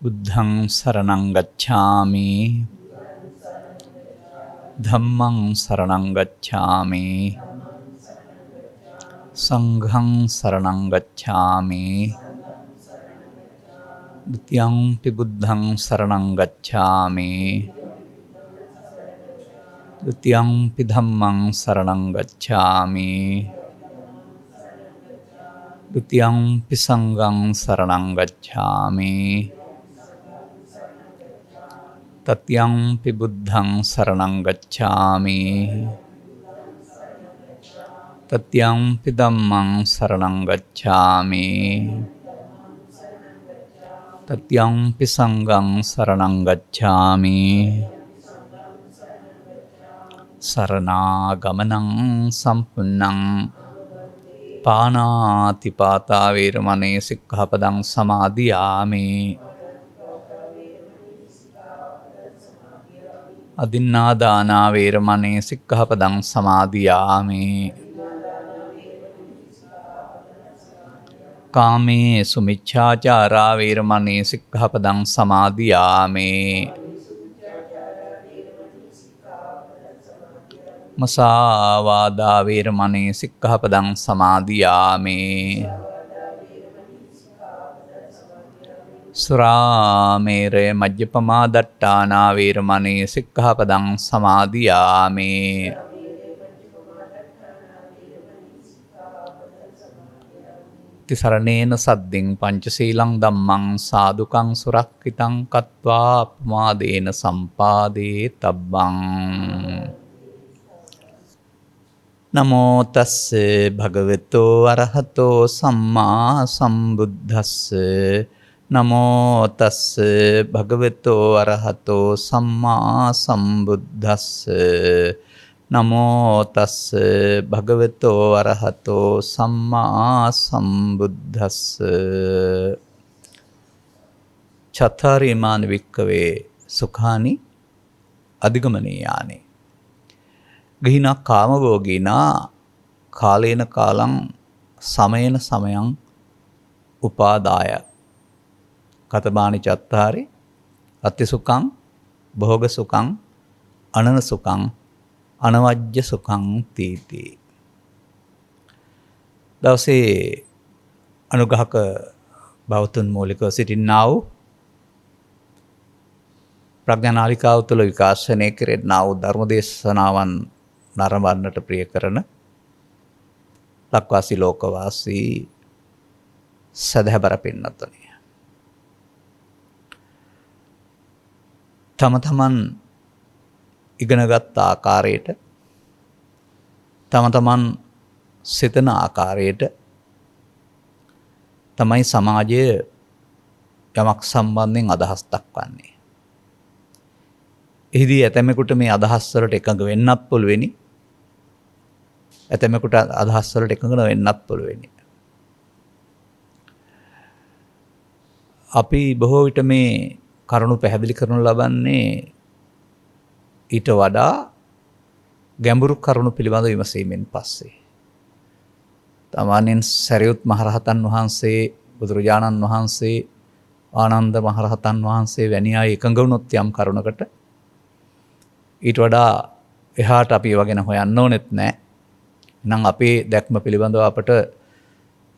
බුද්ධං සරණං ගච්ඡාමි ධම්මං සරණං ගච්ඡාමි සංඝං සරණං ගච්ඡාමි ဒ ුතියං පි බුද්ධං සරණං ගච්ඡාමි ဒ ුතියං පි ධම්මං සරණං ගච්ඡාමි ဒ ුතියං පි සංඝං සරණං ගච්ඡාමි තතියං පි බුද්ධං සරණං ගච්ඡාමි තතියං පි ධම්මං සරණං ගච්ඡාමි තතියං පි සංඝං සරණං ගච්ඡාමි සරණාගමනං සම්පුන්නං පානාති පාතා වේරමණී සික්ඛාපදං සමාදියාමි අදින්නාදානා වේරමණී සික්ඛාපදං සමාදියාමි කාමේසු මිච්ඡාචාරා වේරමණී සික්ඛාපදං සමාදියාමි මසාවාදා වේරමණී සික්ඛාපදං සමාදියාමි සුරාමේරය මජ්ජපමා දට්ඨානා වේරමණී සික්ඛාපදං සමාදියාමි තිසරණේන සද්දින් පංචශීලං ධම්මං සාදුකං සුරක්ඛිතං කତ୍වා අපමාදේන සම්පාදේ තබ්බං නමෝ තස්ස භගවතෝ අරහතෝ සම්මා සම්බුද්දස්ස නමෝ තස්ස භගවතෝ අරහතෝ සම්මා සම්බුද්දස්ස නමෝ තස්ස භගවතෝ අරහතෝ සම්මා සම්බුද්දස්ස චත්තාරි මාන වික්කවේ සුඛානි අධිගමනීයානි ගිහිනා කාමභෝගීනා කාලේන කාලං සමයන සමයං උපාදාය කතමානි චත්තාරි අත්ති සුඛං භෝග සුඛං අනන සුඛං අනවජ්‍ය සුඛං තීති දවසේ අනුග්‍රහක බෞතුන් මූලිකව සිටින්නා වූ ප්‍රඥානාලිකාව තුළ විකාශනය කෙරෙන්නා වූ ධර්මදේශනාවන් නරඹන්නට ප්‍රිය කරන ලක්වාසී ලෝකවාසී සදහැබර පින්නතුනි තම තමන් ඉගෙනගත් ආකාරයට තම තමන් සිතන ආකාරයට තමයි සමාජය යමක් සම්බන්ධයෙන් අදහස් දක්වන්නේ. එහිදී ඇතැමෙකුට මේ අදහස් වලට එකඟ වෙන්නත් පුළුවෙනි. ඇතැමෙකුට අදහස් වලට එකඟ නොවෙන්නත් පුළුවෙනි. අපි බොහෝ විට මේ කරුණු පැහැදිලි කරනු ලබන්නේ ඊට වඩා ගැඹුරු කරුණු පිළිබඳ විමසීමෙන් පස්සේ. තමන්ෙන් සරියුත් මහරහතන් වහන්සේ, බුදුරජාණන් වහන්සේ, ආනන්ද මහරහතන් වහන්සේ වැනි අය එකඟ වුණොත් යම් කරුණකට ඊට වඩා එහාට අපි ඒව ගැන හොයන්න ඕනෙත් නැහැ. එහෙනම් අපේ දැක්ම පිළිබඳව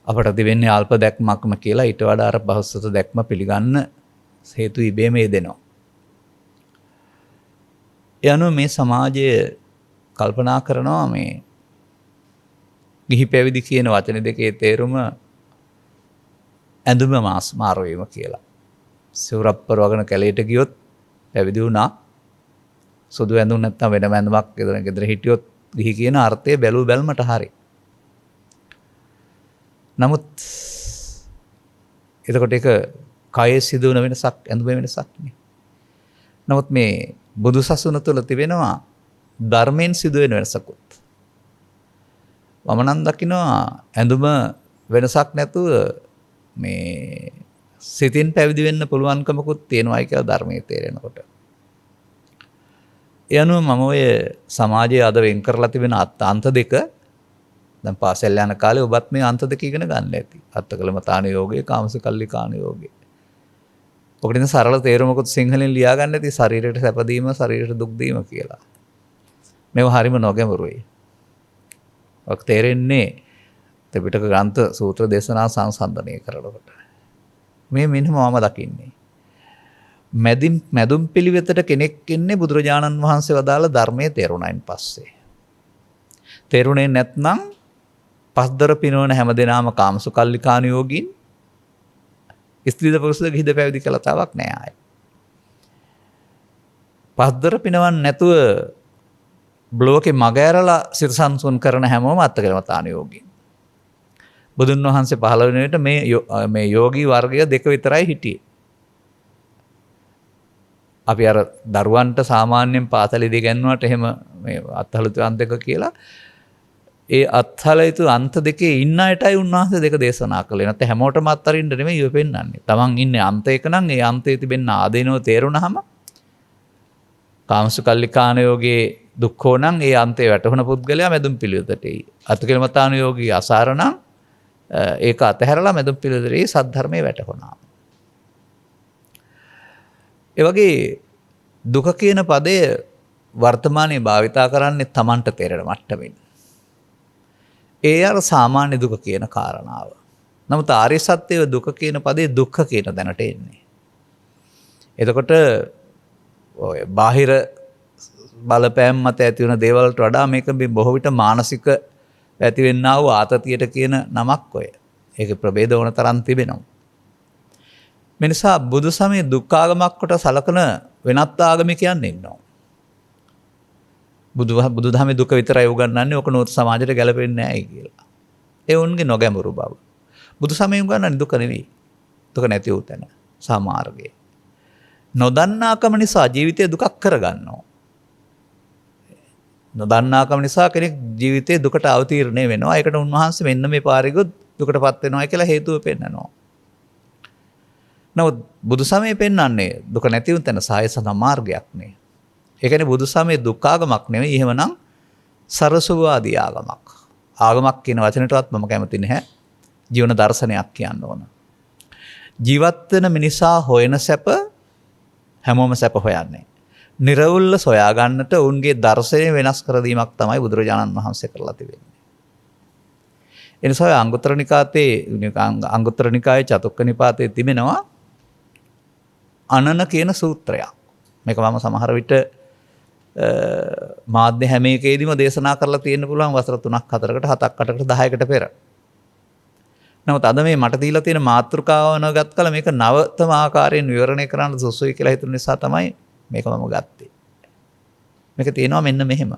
අපට දෙවෙන්නේ අල්ප දැක්මක්ම කියලා ඊට වඩා අර බහුසුත දැක්ම පිළිගන්න හේතු ඉබේම යෙදෙනවා. ඒ අනුව මේ සමාජය කල්පනා කරනවා මේ ගිහි පැවිදි කියන වචන දෙකේ තේරුම ඇඳුම මාරු වීම කියලා. සිවුරක් පරවගෙන කැලේට ගියොත් පැවිදි වුණා. සුදු ඇඳුම් නැත්නම් වෙනම ඇඳුමක් ගෙදර හිටියොත් ගිහි කියන අර්ථය බැලූ බැල්මට හරි. නමුත් එතකොට ඒක කයේ සිදුවන වෙනසක් ඇඳුමේ වෙනසක් නේ. නමුත් මේ බුදු සසුන තුළ තිබෙනවා ධර්මයෙන් සිදුවෙන වෙනසකුත්. මම නම් දකිනවා ඇඳුම වෙනසක් නැතුව මේ සිතින් පැවිදි වෙන්න පුළුවන්කමකුත් තියෙනවායි කියලා ධර්මයේ තේරෙනකොට. ඒ අනුව මම ඔය සමාජයේ අද වෙන් කරලා තිබෙන අන්ත දෙක දැන් පාසල් යන කාලේ ඔබත් මේ අන්ත දෙක ඉගෙන ගන්න ඇති. අත්තකලමතාන යෝගය, කාමසකල්ලිකාන යෝගය. ඔකට ඉතින් සරල තේරුමකුත් සිංහලෙන් ලියා ගන්න ඇති ශරීරයට සැප දීම ශරීරයට දුක් දීම කියලා. මේව හරිම නොගැඹුරුයි. ඔක තේරෙන්නේ ත්‍රිපිටක ග්‍රන්ථ සූත්‍ර දේශනා සංසන්දනය කරනකොට. මේ මෙන්න මම දකින්නේ. මැදුම් පිළිවෙතට කෙනෙක් ඉන්නේ බුදුරජාණන් වහන්සේ වදාළ ධර්මයේ තේරුණායින් පස්සේ. තේරුණේ නැත්නම් පස්දර පිනවන හැමදෙනාම කාමසුකල්ලිකානුයෝගීන් ස්ත්‍රීද පුරුෂද ගිහිද පැවිදි කියලා තාවක් නෑ ආයේ. පස්දර පිනවන්න නැතුව බ්ලෝකේ මග ඇරලා සිරසන්සුන් කරන හැමෝම අත්කලමතානුයෝගීන්. බුදුන් වහන්සේ පහළ වෙන විට මේ යෝගී වර්ගය දෙක විතරයි හිටියේ. අපි අර දරුවන්ට සාමාන්‍යයෙන් පාසලේදී ගන්නුවට එහෙම මේ අත්හලතු අන්ත දෙක කියලා ඒ අත්හලතු අන්ත දෙකේ ඉන්න අයටයි උන්වහන්සේ දෙක දේශනා කළේ. නැත්නම් හැමෝටම අත්තරින්න නෙමෙයි ඔය පෙන්නන්නේ. Taman ඉන්නේ අන්ත එක නම් ඒ අන්තයේ තිබෙන ආදීනව තේරුණාම කාමසුකල්ලිකානුයෝගයේ දුක්ඛෝ නම් ඒ අන්තේ වැටහුණ පුද්ගලයා මැදුම් පිළිවෙතට එයි. අත්කලමතානුයෝගී අසාර නම් ඒක අතහැරලා මැදුම් පිළිවෙතේ සද්ධර්මයේ වැටහුණා. ඒ වගේ දුක කියන පදය වර්තමානයේ භාවිතා කරන්නේ Tamanට තේරෙන මට්ටමින්. ඒ අර සාමාන්‍ය දුක කියන කාරණාව. නමුත් ආර්ය සත්‍යයේ දුක කියන පදේ දුක්ඛ කියන දැනට එන්නේ. එතකොට ඔය බාහිර බලපෑම් මත ඇති වෙන දේවල් වලට වඩා මේක බොහෝ විට මානසික ඇතිවෙන්නා වූ ආතතියට කියන නමක් ඔය. ඒකේ ප්‍රභේද වන තරම් තිබෙනවා. මේ නිසා බුදු සමයේ දුක්ඛාගමක් කොට සලකන වෙනත් ආගමිකයන් ඉන්නවා. බුදුදහමේ දුක විතරයි උගන්වන්නේ ඔක නෝත සමාජයට ගැලපෙන්නේ නැහැ කියලා. ඒ උන්ගේ නොගැඹුරු බව. බුදු සමයේ උගන්වන්නේ දුක නෙවෙයි. දුක නැති වූ තැන සමාර්ගය. නොදන්නාකම නිසා ජීවිතේ දුකක් කරගන්නවා. නොදන්නාකම නිසා කෙනෙක් ජීවිතේ දුකට අවතීර්ණය වෙනවා. ඒකට උන්වහන්සේ මෙන්න මේ පාරේ ගොත් දුකටපත් වෙනවා කියලා හේතුව පෙන්නනවා. නමුත් බුදු සමයේ පෙන්වන්නේ දුක නැති වුන් තැන සාය සඳහා මාර්ගයක් නේ. ඒ කියන්නේ බුදු සමයේ දුක්ඛාගමක් නෙවෙයි එහෙමනම් සරසවාදී ආගමක්. ආගමක් කියන වචනයටවත් මම කැමති නැහැ. ජීවන දර්ශනයක් කියන්න ඕන. ජීවත් වෙන මිනිසා හොයන සැප හැමෝම සැප හොයන්නේ. නිර්වුල්ව සොයා ගන්නට උන්ගේ දර්ශනය වෙනස් කර දීමක් තමයි බුදුරජාණන් වහන්සේ කරලා තිබෙන්නේ. එනිසා අංගුත්තර නිකායේ චතුක්ක නිපාතයේ තිබෙනවා අනන කියන සූත්‍රයක්. මේක මම සමහර විට මාධ්‍ය හැම එකේදීම දේශනා කරලා තියෙන්න පුළුවන් වසර 3ක් 4කට 7ක් 8කට 10කට පෙර. නමුත් අද මේ මට දීලා තියෙන මාතෘකාව නගත් කල මේක නවතම ආකාරයෙන් විවරණය කරන්න සුසුයි කියලා හිතුන නිසා තමයි මේක මම ගත්තේ. මේක තියෙනවා මෙන්න මෙහෙම.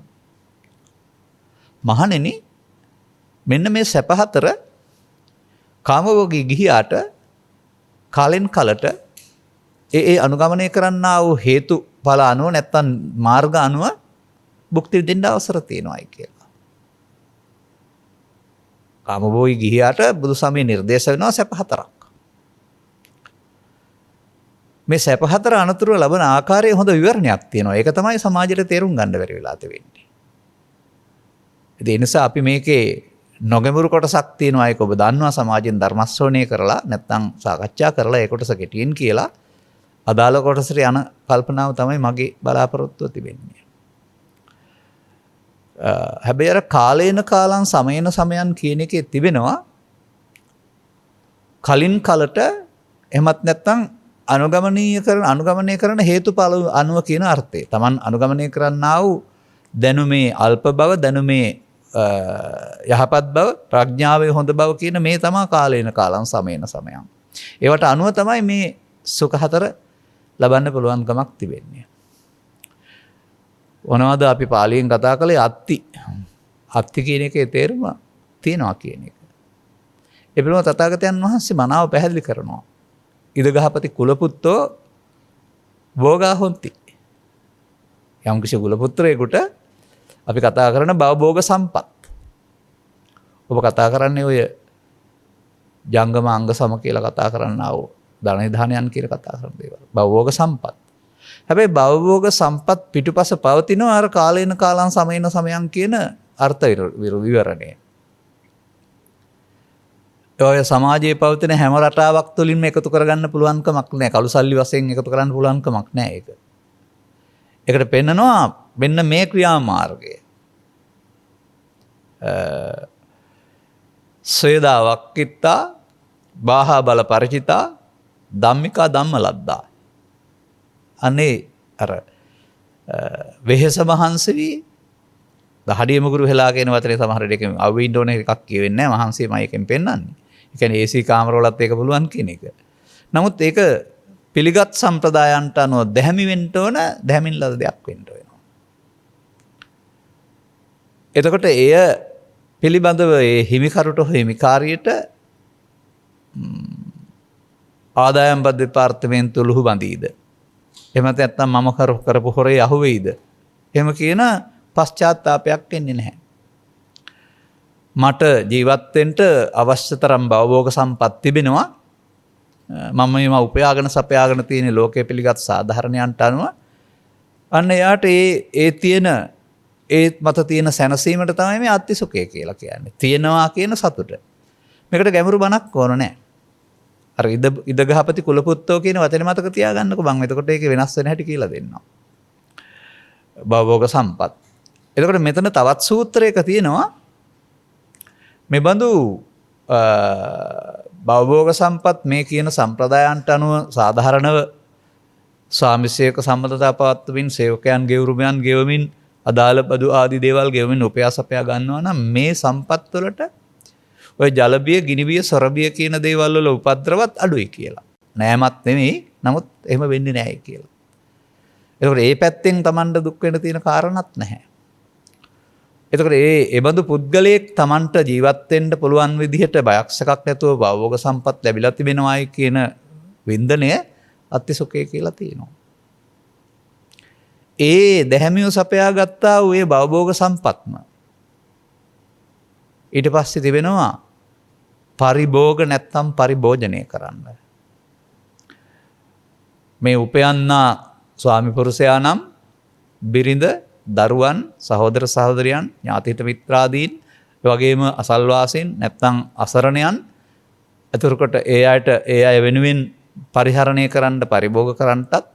මහණෙනි මෙන්න මේ සැප හතර කාමභෝගී ගිහියාට කාලෙන් කලට ඒ අනුගමනය කරන්නා වූ හේතු ඵල අනුව නැත්තම් මාර්ග අනුව භුක්ති විඳින්න අවසර තියෙනවායි කියලා. කාමභෝගී ගිහියාට බුදු සමයේ නිර්දේශ වෙනවා සැප හතරක්. මේ සැප හතර අනතුරු ලබන ආකාරයේ හොඳ විවරණයක් තියෙනවා. ඒක තමයි සමාජයට තේරුම් ගන්න බැරි වෙලා තියෙන්නේ. ඒ නිසා අපි මේකේ නොගැඹුරු කොටසක් තියෙනවා. ඒක ඔබ දන්නවා සමාජයෙන් ධර්ම ශ්‍රවණය කරලා නැත්නම් සාකච්ඡා කරලා ඒ කොටස කෙටියෙන් කියලා අදාළ කොටසට යන කල්පනාව තමයි මගේ බලාපොරොත්තුව තිබෙන්නේ. හැබැයි අර කාලේන කාලං සමයන සමයන් කියන එකේ තිබෙනවා කලින් කලට එහෙමත් නැත්නම් අනුගමනය කරන හේතුඵල අනුව කියන අර්ථය. Taman අනුගමනය කරන්නා වූ දැනුමේ අල්ප බව, දැනුමේ යහපත් බව, ප්‍රඥාවේ හොඳ බව කියන මේ තමයි කාලේන කාලං සමයන සමයන්. ඒවට අනුව තමයි මේ සුඛ හතර ලබන්න පුළුවන්කමක් තිබෙන්නේ. මොනවද අපි පාලියෙන් කතා කළේ අත්ති. අත්ති කියන එකේ තේරුම තියනවා කියන එක. ඒ පිළිබඳව තථාගතයන් වහන්සේ මනාව පැහැදිලි කරනවා. ඉදගහපති කුලපුත්තෝ භෝගා හොಂತಿ. යම් කිසි කුලපුත්‍රයෙකුට අපි කතා කරන භවභෝග සම්පත්. ඔබ කතා කරන්නේ ඔය ජංගම අංග සම කියලා කතා කරන්නා වූ ධන නිධානයන් කියලා කතා කරන දේවල්. භවභෝග සම්පත්. හැබැයි භවභෝග සම්පත් පිටුපස පවතිනවා අර කාලේන කාලං සමයන සමයන් කියන අර්ථ විවරණය. ඔය සමාජයේ පවතින හැම රටාවක් තුළින්ම එකතු කරගන්න පුළුවන්කමක් නැහැ. කළු සල්ලි වශයෙන් එකතු කරන්න පුළුවන්කමක් නැහැ ඒක. ඒකට පෙන්නනවා මෙන්න මේ ක්‍රියාමාර්ගය. සේදා වක්කිත්තා බාහා බල පරිචිතා ධම්මිකා ධම්මලද්දා. අනේ අර වෙහෙස මහන්සි වී දහඩිය මුගුරු වෙලා කියන වචනේ සමහර දෙකම අවුින්න ඕන එකක් කියවෙන්නේ නැහැ. මහන්සියමයි එකෙන් පෙන්වන්නේ. ඒ කියන්නේ AC කාමරවලත් ඒක පුළුවන් කියන එක. නමුත් ඒක පිළිගත් සම්ප්‍රදායන්ට අනුව දැහැමි වෙන්න ඕන, දැහැමින් ලද දෙයක් වෙන්න වෙනවා. එතකොට එය පිළිබඳව ඒ හිමිකරුට හිමිකාරියට ආදායම් බද්ධ දෙපාර්තමේන්තුව ලුහු බඳීද? එහෙම නැත්නම් මම කරපු හොරේ අහුවෙයිද? එහෙම කියන පශ්චාත්තාවපයක් එන්නේ නැහැ. මට ජීවත් වෙන්න අවශ්‍ය තරම් භවෝග සම්පත් තිබෙනවා. මම මේවා උපයාගෙන සපයාගෙන තියෙන ලෝකයේ පිළිගත් සාධාරණයන්ට අනුව අන්න එයාට ඒ තියෙන ඒ මත තියෙන සැනසීමට තමයි මේ අත්තිසුඛය කියලා කියන්නේ. තියනවා කියන සතුට. මේකට ගැඹුරු බණක් ඕන නැහැ. අර ඉදගහපති කුලපුත්තෝ කියන වචනේ මතක තියාගන්නකෝ මම එතකොට ඒක වෙනස් වෙන හැටි කියලා දෙන්නම්. භවෝග සම්පත්. එතකොට මෙතන තවත් සූත්‍රයක තියෙනවා මෙබඳු භවෝග සම්පත් මේ කියන සම්ප්‍රදායන්ට අනුව සාධාරණව ස්වාමිසේවක සම්බන්ධතා පවත්වමින් සේවකයන් ගෙවුරුමයන් ගෙවමින් අදාළ බදු ආදී දේවල් ගෙවමින් උපයාසපයා ගන්නවා නම් මේ සම්පත් වලට ඔය ජලබිය, ගිනිබිය, සොරබිය කියන දේවල් වල උපද්‍රවත් අඩුයි කියලා. නෑමත් නෙමෙයි. නමුත් එහෙම වෙන්නේ නැහැ කියලා. ඒකෝට ඒ පැත්තෙන් Tamanට දුක් වෙන්න තියෙන කාරණාවක් නැහැ. එතකොට ඒ බඳු පුද්ගලයෙක් Tamanට ජීවත් වෙන්න පුළුවන් විදිහට බයක් සැකක් නැතුව භවෝග සම්පත් ලැබිලා තිබෙනවායි කියන වින්දනය අත්තිසුඛය කියලා තියෙනවා. ඒ දැහැමිව සපයා ගත්තා වූ ඒ භවෝග සම්පත්ම ඊට පස්සේ තිබෙනවා පරිභෝග නැත්තම් පරිභෝජනය කරන්න. මේ උපයන්නා ස්වාමි පුරුෂයා නම් බිරිඳ, දරුවන්, සහෝදර සහෝදරියන්, ඥාතිහිත මිත්‍රාදීන්, ඒ වගේම අසල්වාසීන් නැත්තම් අසරණයන් අතුරුකොට ඒ අය වෙනුවෙන් පරිහරණය කරන්න, පරිභෝග කරන්නටත්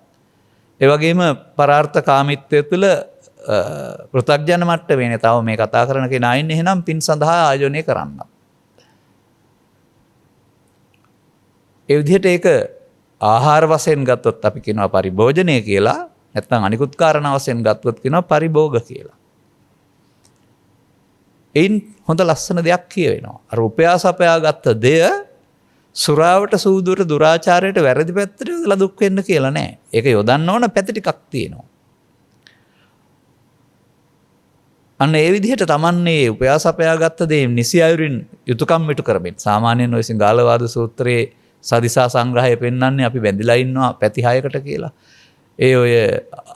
ඒ වගේම පරාර්ථ කාමීත්වය තුළ පෘථග්ජන මට්ටමේ තව මේ කතා කරන කෙනා ඉන්නේ එහෙනම් පින් සඳහා ආයෝජනය කරන්න. ඒ විදිහට ඒක ආහාර වශයෙන් ගත්තොත් අපි කියනවා පරිභෝජනය කියලා. නැත්නම් අනිකුත් කාරණා වශයෙන් ගත්තොත් කියනවා පරිභෝග කියලා. එයින් හොඳ ලස්සන දෙයක් කියවෙනවා. අර උපයාසපයා ගත්ත දෙය සුරාවට, සූදුවට, දුරාචාරයට, වැරදි පැත්තට යොදලා දුක් වෙන්න කියලා නෑ. ඒක යොදන්න ඕන පැති ටිකක් තියෙනවා. අන්න ඒ විදිහට තමන්නේ උපයාසපයා ගත්ත දේ නිසි අයුරින් යුතුයකම් ඉටු කරමින් සාමාන්‍යයෙන් ඔය සිංහලවාද සූත්‍රයේ සදිසා සංග්‍රහය පෙන්වන්නේ අපි බැඳිලා ඉන්නවා පැති 6කට කියලා. ඒ ඔය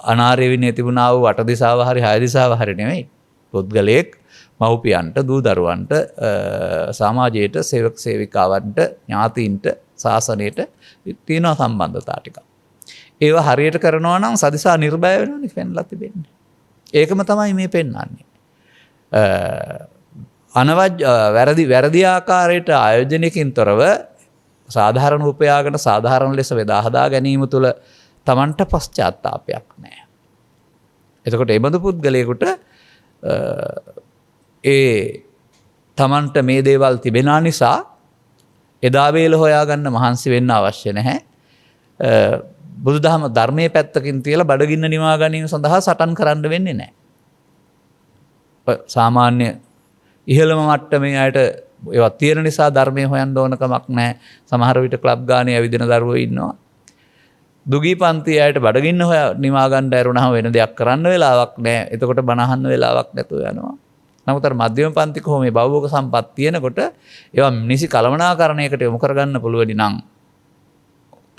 අනාර්ය විනය තිබුණා වූ 8 දිසාව හරි 6 දිසාව හරි නෙමෙයි. පුද්ගලයෙක් මව්පියන්ට, දූ දරුවන්ට, සමාජයට, සේවක සේවිකාවන්ට, ඥාතීන්ට, ශාසනයට තියෙන සම්බන්ධතා ටික. ඒවා හරියට කරනවා නම් සදිසා නිර්භය වෙනවනේ පෙන්ලා තිබෙන්නේ. ඒකම තමයි මේ පෙන්වන්නේ. වැරදි ආකාරයට ආයෝජනයකින් තොරව සාධාරණ උපයාගෙන සාධාරණ ලෙස වේදා හදා ගැනීම තුළ Tamanට පශ්චාත්තාවපයක් නැහැ. එතකොට ඒ බඳු පුද්ගලයෙකුට Tamanට මේ දේවල් තිබෙනා නිසා එදා වේල හොයාගන්න මහන්සි වෙන්න අවශ්‍ය නැහැ. බුදුදහම ධර්මයේ පැත්තකින් තියලා බඩගින්න නිවා ගැනීම සඳහා සටන් කරන්න වෙන්නේ නැහැ. සාමාන්‍ය ඉහළම මට්ටමේ අයට ඒවා තියෙන නිසා ධර්මයේ හොයන්න ඕන කමක් නැහැ. සමහර විට ක්ලබ් ගානේ ඇවිදින දරුවෝ ඉන්නවා. දුගී පන්ති අයට බඩගින්න නිවා ගන්න ඇරුණාම වෙන දෙයක් කරන්න වෙලාවක් නැහැ. එතකොට බණ අහන්න වෙලාවක් නැතුව යනවා. නමුත් අර මධ්‍යම පන්ති කොහොම මේ භවෝග සම්පත් තියෙනකොට ඒවා නිසි කළමනාකරණයකට යොමු කරගන්න පුළුවනි නම්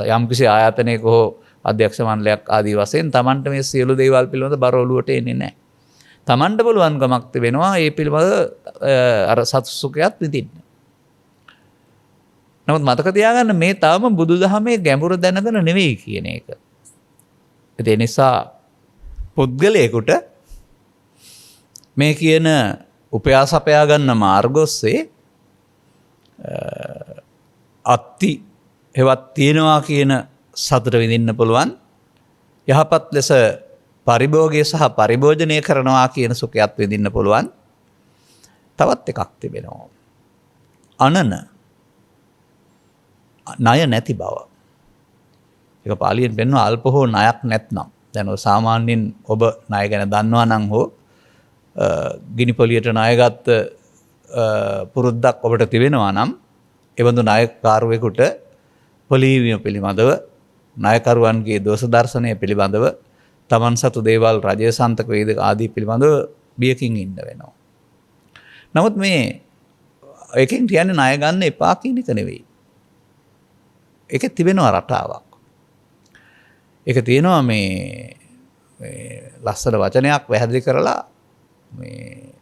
යම්කිසි ආයතනයක හෝ අධ්‍යක්ෂ මණ්ඩලයක් ආදී වශයෙන් Tamanට මේ සියලු දේවල් පිළිබඳ බර ඔලුවට එන්නේ නැහැ. Tamanට පුළුවන්කමක් තිබෙනවා මේ පිළිබඳ අර සතුසුඛයත් විඳින්න. නමුත් මතක තියාගන්න මේ තාම බුදුදහමේ ගැඹුර දැනගෙන නෙවෙයි කියන එක. ඒ නිසා පුද්ගලයෙකුට මේ කියන උපයාසපයා ගන්න මාර්ග ඔස්සේ අත්ති හෙවත් තියෙනවා කියන සතුට විඳින්න පුළුවන්. යහපත් ලෙස පරිභෝගය සහ පරිභෝජනය කරනවා කියන සුඛයත් විඳින්න පුළුවන්. තවත් එකක් තිබෙනවා. අනන ණය නැති බව. ඒක පාලියෙන් පෙන්වන අල්ප හෝ ණයක් නැත්නම්. දැන් ඔය සාමාන්‍යයෙන් ඔබ ණය ගැන දන්නවා නම් හෝ ගිනි පොලියට ණය ගත්ත පුරුද්දක් ඔබට තිබෙනවා නම් එවඳු ණයකාරයෙකුට පොලීවීම පිළිබඳව ණයකරුවන්ගේ දෝෂ දර්ශනය පිළිබඳව තමන් සතු දේවල් රජය සන්තක වේද ආදී පිළිබඳව බියකින් ඉන්න වෙනවා. නමුත් මේ එකෙන් කියන්නේ ණය ගන්න එපා කියන එක නෙවෙයි. ඒකේ තිබෙනවා රටාවක්. ඒක තියෙනවා මේ ලස්සන වචනයක් පැහැදිලි කරලා මේ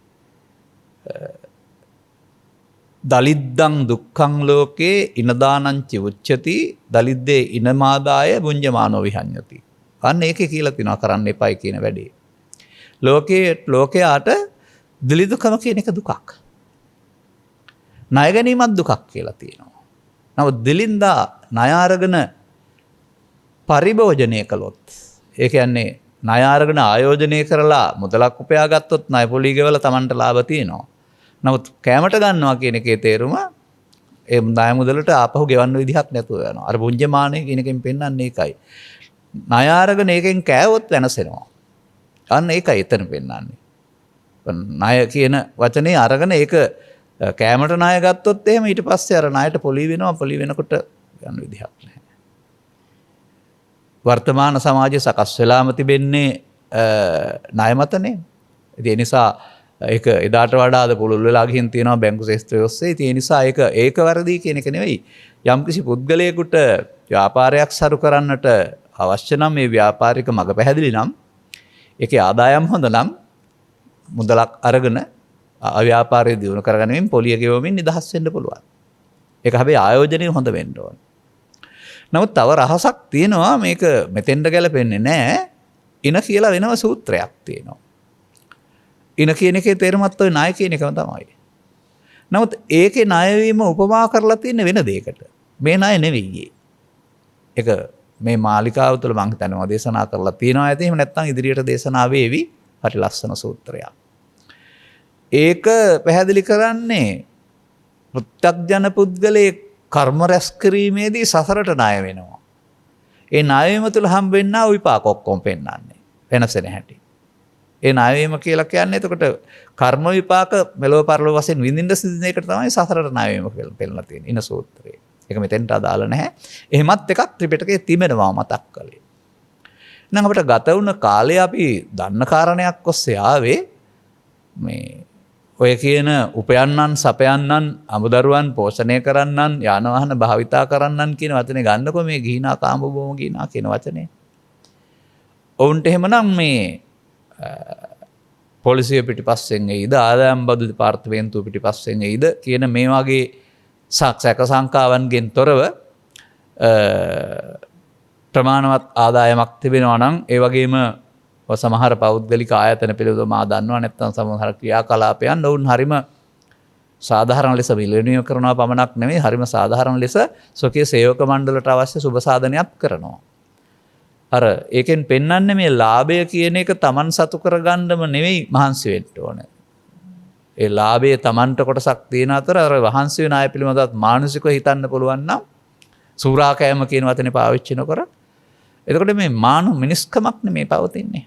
දලිද්දං දුක්ඛං ලෝකේ ඉනදානංච උච්චති දලිද්දේ ඉනමාදාය බුඤ්ජමානෝ විහඤ්ඤති. අන්න ඒකේ කියලා තිනවා කරන්න එපයි කියන වැඩේ. ලෝකයාට දලිදුකම කියන එක දුකක්. ණය ගැනීමත් දුකක් කියලා තියෙනවා. නමුත් දිලින්දා ණය අරගෙන පරිභෝජනය කළොත් ඒ කියන්නේ ණය අරගෙන ආයෝජනය කරලා මුදලක් උපයා ගත්තොත් ණය පොලී ගෙවලා Tamanට ලාභ තියෙනවා. නමුත් කැමට ගන්නවා කියන එකේ තේරුම ඒ ණය මුදලට ආපහු ගෙවන්න විදිහක් නැතුව යනවා. අර පුඤ්ජමානය කියන එකෙන් පෙන්වන්නේ ඒකයි. ණය අරගෙන ඒකෙන් කෑවොත් වෙනසෙනවා. අන්න ඒකයි එතන පෙන්වන්නේ. ණය කියන වචනේ අරගෙන ඒක කෑමට ණය ගත්තොත් එහෙම ඊට පස්සේ අර ණයට පොලී වෙනවා. පොලී වෙනකොට ගන්න විදිහක් නැහැ. වර්තමාන සමාජය සකස් වෙලාම තිබෙන්නේ ණය මතනේ. ඒ නිසා ඒක එදාට වඩා අද පුළුල් වෙලා ගිහින් තියෙනවා බැංකු ශාස්ත්‍රය ඔස්සේ. ඒ නිසා ඒක වැරදි කියන එක නෙවෙයි. යම්කිසි පුද්ගලයෙකුට ව්‍යාපාරයක් සරු කරන්නට අවශ්‍ය නම් මේ ව්‍යාපාරික මඟ පැහැදිලි නම් ඒකේ ආදායම් හොඳ නම් මුදලක් අරගෙන ව්‍යාපාරය දියුණු කරගන්නමින් පොලිය ගෙවමින් නිදහස් වෙන්න පුළුවන්. ඒක හැබැයි ආයෝජනය හොඳ වෙන්න ඕන. නමුත් තව රහසක් තියෙනවා මේක මෙතෙන්ට ගැලපෙන්නේ නැහැ. ඉන කියලා වෙනම සූත්‍රයක් තියෙනවා. ඉන කියන එකේ තේරුමත් ඔය ණය කියන එකම තමයි. නමුත් ඒකේ ණය වීම උපමා කරලා තියෙන වෙන දෙයකට. මේ ණය නෙවෙයි. ඒක මේ මාලිකාව තුළ මම හිතනවා දේශනා කරලා තියෙනවා ඇති. එහෙම නැත්නම් ඉදිරියට දේශනා වේවි. හරි ලස්සන සූත්‍රයක්. ඒක පැහැදිලි කරන්නේ පෘථග්ජන පුද්ගලයේ කර්ම රැස් කිරීමේදී සසරට ණය වෙනවා. ඒ ණය වීම තුළ හම්බෙන්නා විපාක ඔක්කොම පෙන්වන්නේ. වෙනසෙන හැටි. ඒ ණය වීම කියලා කියන්නේ එතකොට කර්ම විපාක මෙලොව පරලොව වශයෙන් විඳින්න සිදුන එකට තමයි සසරට ණය වීම කියලා පෙන්නලා තියෙන්නේ. ඉන සූත්‍රයේ. ඒක මෙතෙන්ට අදාළ නැහැ. එහෙමත් එකක් ත්‍රිපිටකයේ තිබෙනවා මතක් කළේ. නම් අපිට ගත වුණ කාලේ අපි දන්න කාරණයක් ඔස්සේ ආවේ මේ ඔය කියන උපයන්නන් සපයන්නන් අමුදරුවන් පෝෂණය කරන්නන් යාන වාහන භාවිතා කරන්නන් කියන වචනේ ගන්නකො මේ ගිහිනා කාමභෝම ගිහිනා කියන වචනේ. ඔවුන්ට එහෙමනම් මේ පොලිසිය පිටිපස්සෙන් එයිද ආදායම් බදු දෙපාර්තමේන්තුව පිටිපස්සෙන් එයිද කියන මේ වගේ සැක සංකාවන්ගෙන් තොරව ප්‍රමාණවත් ආදායමක් තිබෙනවා නම් ඒ වගේම සමහර පෞද්ගලික ආයතන පිළිබඳව මා දන්නවා නැත්නම් සමහර ක්‍රියාකලාපයන් ඔවුන් හරිම සාධාරණ ලෙස විලණය කරනවා පමණක් නෙමෙයි හරිම සාධාරණ ලෙස ස්වකීය සේවක මණ්ඩලයට අවශ්‍ය සුබ සාධනයක් කරනවා. අර ඒකෙන් පෙන්වන්නේ මේ ලාභය කියන එක Taman සතු කරගන්නම නෙවෙයි මහන්සි වෙන්න ඕනේ. ඒ ලාභයේ Tamanට කොටසක් තියෙන අතර අර වහන්සි වෙන අය පිළිබඳවත් මානසිකව හිතන්න පුළුවන් නම් සූරාකෑම කියන වචනේ පාවිච්චි නොකර එතකොට මේ මානව මිනිස්කමක් නෙමේ පවතින්නේ.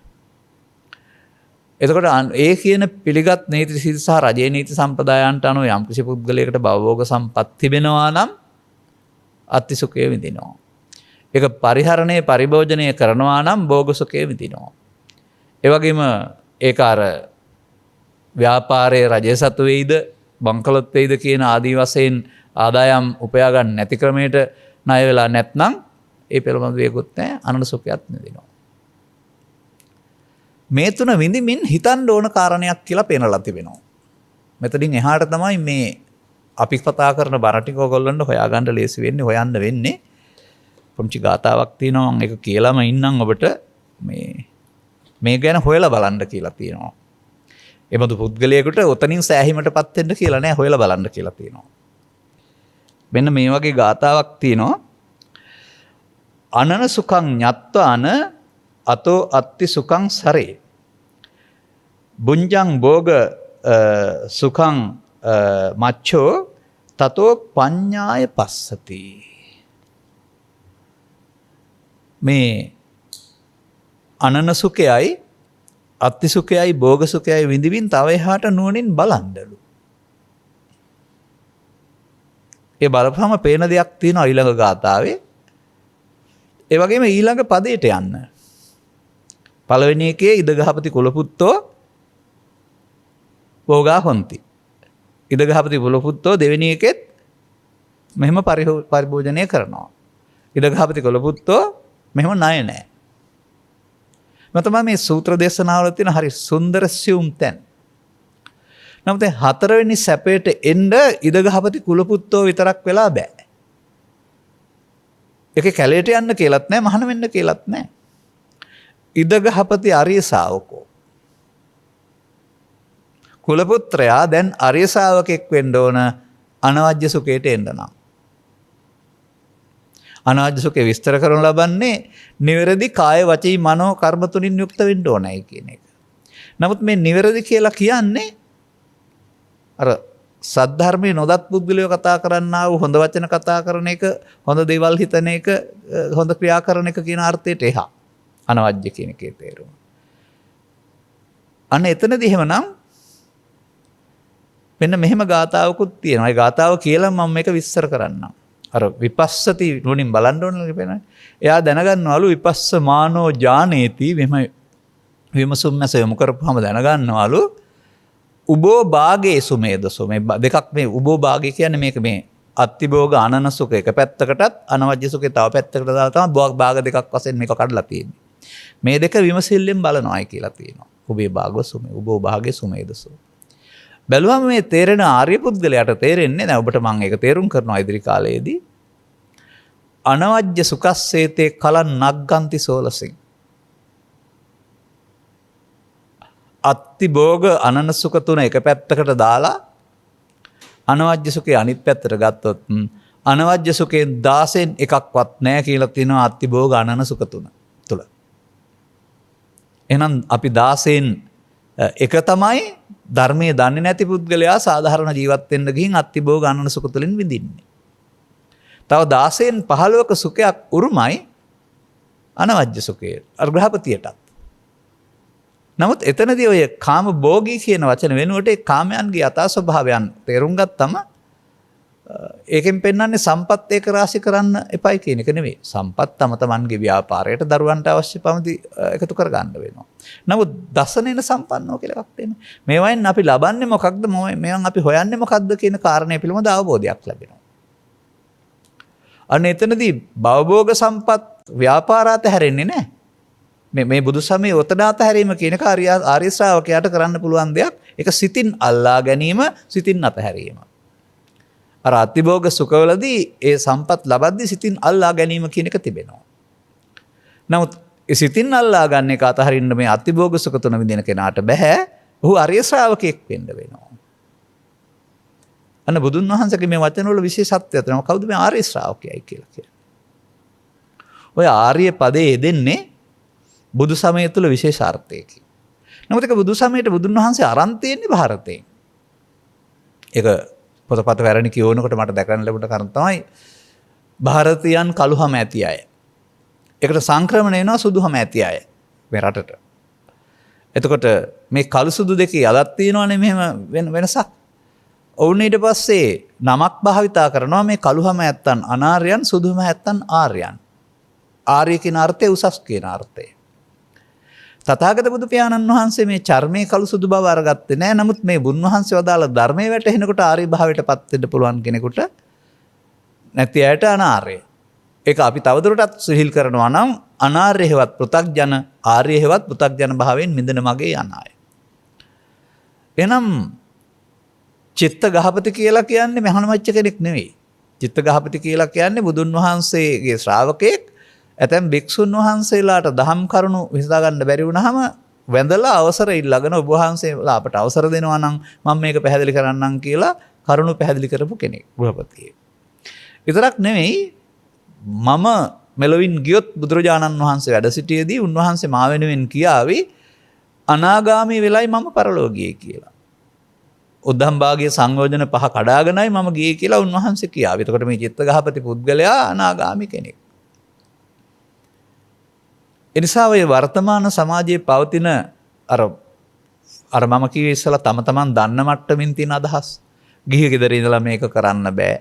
එතකොට ඒ කියන පිළිගත් නීති සිත සහ රජයේ නීති සම්ප්‍රදායන්ට අනුව යම් කිසි පුද්ගලයකට භවෝග සම්පත් තිබෙනවා නම් අතිසුඛය විඳිනවා. ඒක පරිහරණය පරිභෝජනය කරනවා නම් භෝග සුඛය විඳිනවා. ඒ වගේම ඒක අර ව්‍යාපාරයේ රජය සතු වෙයිද බංකලොත් වෙයිද කියන ආදී වශයෙන් ආදායම් උපයා ගන්න නැති ක්‍රමයට ණය වෙලා නැත්නම් ඒ පිළිබඳව වේගොත් නැහැ අනන සුඛයත් විඳිනවා. මේ තුන විඳින්මින් හිතන්න ඕන කාරණයක් කියලා පේනලා තිබෙනවා. මෙතනින් එහාට තමයි මේ අපි කතා කරන බර ටික ඔයගොල්ලන්ට හොයාගන්න ලේසි වෙන්නේ හොයන්න වෙන්නේ. පුංචි ගාතාවක් තියෙනවා මම ඒක කියලාම ඉන්නම් ඔබට මේ ගැන හොයලා බලන්න කියලා තියෙනවා. එබඳු පුද්ගලයෙකුට උතනින් සෑහීමටපත් වෙන්න කියලා නෑ හොයලා බලන්න කියලා තියෙනවා. මෙන්න මේ වගේ ගාතාවක් තියෙනවා. අනන සුඛං ඤත්වාන අතෝ අත්ති සුඛං සරේ. බුඤ්ජං භෝග සුඛං මච්ඡෝ තතෝ පඤ්ඤාය පස්සති. මේ අනන සුඛයයි අත්ති සුඛයයි භෝග සුඛයයි විඳින්න තව එහාට නුවණින් බලන්නලු. ඒ බලපහම පේන දෙයක් තියෙනවා ඊළඟ ගාතාවේ. ඒ වගේම ඊළඟ පදයට යන්න. පළවෙනි එකේ ඉදගහපති කුලපුත්තෝ භෝගා හොಂತಿ. ඉදගහපති කුලපුත්තෝ දෙවෙනි එකෙත් මෙහෙම පරිභෝජනය කරනවා. ඉදගහපති කුලපුත්තෝ මෙහෙම ණය නැහැ. මතම මේ සූත්‍ර දේශනාවල තියෙන හරි සුන්දර සියුම් තැන්. නමුත් හතරවෙනි සැපයට එන්න ඉදගහපති කුලපුත්තෝ විතරක් වෙලා බෑ. ඒකේ කැලේට යන්න කියලාත් නැහැ, මහාන වෙන්න කියලාත් නැහැ. ඉදගහපති ආර්ය ශාවකෝ. කුලපුත්‍රයා දැන් ආර්ය ශාවකෙක් වෙන්න ඕන අනවජ්‍ය සුඛයට එන්න නම්. අනවජ්‍ය සුඛේ විස්තර කරනු ලබන්නේ නිවැරදි කාය වචී මනෝ කර්ම තුنين යුක්ත වෙන්න ඕනයි කියන එක. නමුත් මේ නිවැරදි කියලා කියන්නේ අර සද්ධර්මයේ නොදත් පුද්ගලයෝ කතා කරන්නා වූ හොඳ වචන කතා කරන එක, හොඳ දේවල් හිතන එක, හොඳ ක්‍රියා කරන එක කියන අර්ථයට එහා අනවජ්‍ය කියන එකේ තේරුම. අන්න එතනදී එහෙමනම් මෙන්න මෙහෙම ගාතාවකුත් තියෙනවා. ඒ ගාතාව කියලා මම මේක විස්තර කරන්නම්. අර විපස්සති නුවණින් බලන්න ඕන කියලා. එයා දැනගන්නවලු විපස්සමානෝ ඥානේති විමසුම් මැස යොමු කරපුවාම දැනගන්නවලු උබෝ භාගේ සුමේදසෝ. මේ දෙකක් මේ උබෝ භාගේ කියන්නේ මේක මේ අත්තිභෝග අනන සුඛ එක පැත්තකටත් අනවජ්‍ය සුඛේ තව පැත්තකට දාලා තමයි භාග දෙකක් වශයෙන් මේක කඩලා තියෙන්නේ. මේ දෙක විමසිල්ලෙන් බලනවායි කියලා තියෙනවා. උබේ භාගව සුමේ උබෝ භාගේ සුමේදසෝ. බැලුවම මේ තේරෙන ආර්ය පුද්ගලයාට තේරෙන්නේ නැහැ. ඔබට මම ඒක තේරුම් කරනවා ඉදිරි කාලයේදී. අනවජ්‍ය සුඛස්සේතේ කලන් නග්ගන්ති සෝලසින්. අත්ති භෝග අනන සුඛ තුන එක පැත්තකට දාලා අනවජ්‍ය සුඛේ අනිත් පැත්තට ගත්තොත් අනවජ්‍ය සුඛයෙන් 16න් එකක්වත් නැහැ කියලා තියෙනවා අත්ති භෝග අනන සුඛ තුන තුල. එහෙනම් අපි 16න් එක තමයි ධර්මයේ දන්නේ නැති පුද්ගලයා සාධාරණ ජීවත් වෙන්න ගිහින් අත්ති භෝග අනන සුඛ තුලින් විඳින්නේ. තව 16න් 15ක සුඛයක් උරුමයි අනවජ්‍ය සුඛය අර්ග්‍රහපතියටත්. නමුත් එතනදී ඔය කාම භෝගී කියන වචන වෙනුවට ඒ කාමයන්ගේ යථා ස්වභාවයන් තේරුම් ගත්තම ඒකෙන් පෙන්වන්නේ සම්පත් ඒක රාශි කරන්න එපයි කියන එක නෙවෙයි. සම්පත් තම තමන්ගේ ව්‍යාපාරයට දරුවන්ට අවශ්‍ය පරිදි එකතු කර ගන්න වෙනවා. නමුත් දසනේන සම්පන්නෝ කියලා එකක් තියෙනවා. මේවායින් අපි ලබන්නේ මොකක්ද? මේවන් අපි හොයන්නේ මොකක්ද කියන කාරණය පිළිබඳ අවබෝධයක් ලැබෙනවා. අන්න එතනදී භවභෝග සම්පත් ව්‍යාපාරات හැරෙන්නේ නැහැ. මේ බුදු සමයේ ඔතනාත හැරීම කියන ආර්ය ශ්‍රාවකයාට කරන්න පුළුවන් දෙයක්. ඒක සිතින් අල්ලා ගැනීම, සිතින් අතහැරීම. අර අතිභෝග සුඛවලදී ඒ සම්පත් ලබද්දී සිතින් අල්ලා ගැනීම කියන එක තිබෙනවා. නමුත් ඒ සිතින් අල්ලා ගන්න එක අතහරින්න මේ අතිභෝග සුඛ තුන විඳින කෙනාට බෑ. ඔහු ආර්ය ශ්‍රාවකයෙක් වෙන්න වෙනවා. අන්න බුදුන් වහන්සේගේ මේ වචන වල විශේෂත්වය තමයි කවුද මේ ආර්ය ශ්‍රාවකයයි කියලා කියන්නේ. ඔය ආර්ය පදේ යෙදෙන්නේ බුදු සමය තුළ විශේෂ අර්ථයකින්. නමුත් ඒක බුදු සමයට බුදුන් වහන්සේ අරන් තියෙන්නේ ಭಾರತයෙන්. ඒක පොතපත වැරණි කියවනකොට මට දැකන්න ලැබුණ කාරණා තමයි ಭಾರತೀයන් කළුහම ඇති අය. ඒකට සංක්‍රමණය වෙනවා සුදුහම ඇති අය මේ රටට. එතකොට මේ කළු සුදු දෙකේ අදක් තියෙනවනේ මෙහෙම වෙනසක්. ඔවුන් ඊට පස්සේ නමක් භාවිතා කරනවා මේ කළුහම ඇත්තන් අනාර්යයන් සුදුහම ඇත්තන් ආර්යයන්. ආර්ය කියන අර්ථය උසස් කියන අර්ථය. තථාගත බුදු පියාණන් වහන්සේ මේ චර්මයේ කළු සුදු බව අරගත්තේ නැහැ. නමුත් මේ බුන් වහන්සේ වදාළ ධර්මයේ වැටෙනකොට ආර්ය භාවයටපත් වෙන්න පුළුවන් කෙනෙකුට නැති අයට අනාර්ය. ඒක අපි තවදුරටත් සිහිල් කරනවා නම් අනාර්ය හේවත් පෘථග්ජන ආර්ය හේවත් පෘථග්ජන භාවයෙන් මිදෙන මගේ යන අය. එනම් චිත්ත ගහපති කියලා කියන්නේ මහානමච්ච කෙනෙක් නෙවෙයි. චිත්ත ගහපති කියලා කියන්නේ බුදුන් වහන්සේගේ ශ්‍රාවකෙක්. ඇතැම් භික්ෂුන් වහන්සේලාට දහම් කරුණු විසඳා ගන්න බැරි වුණාම වැඳලා අවසර ඉල්ලගෙන ඔබ වහන්සේලා අපට අවසර දෙනවා නම් මම මේක පැහැදිලි කරන්නම් කියලා කරුණු පැහැදිලි කරපු කෙනෙක් ගෘහපතියෙක්. විතරක් නෙමෙයි මම මෙලොවින් ගියොත් බුදුරජාණන් වහන්සේ වැඩ සිටියේදී උන්වහන්සේ මා වෙනුවෙන් කියාවි අනාගාමී වෙලයි මම පරලෝ ගියේ කියලා. උද්ධම් භාගයේ සංයෝජන 5 කඩාගෙනයි මම ගියේ කියලා උන්වහන්සේ කියාවි. එතකොට මේ චිත්තගහපති පුද්ගලයා අනාගාමී කෙනෙක්. එනිසා ඔය වර්තමාන සමාජයේ පවතින අර මම කිව්වේ ඉස්සලා තම තමන් දන්න මට්ටමින් තියෙන අදහස්. ගිහි ගෙදර ඉඳලා මේක කරන්න බෑ.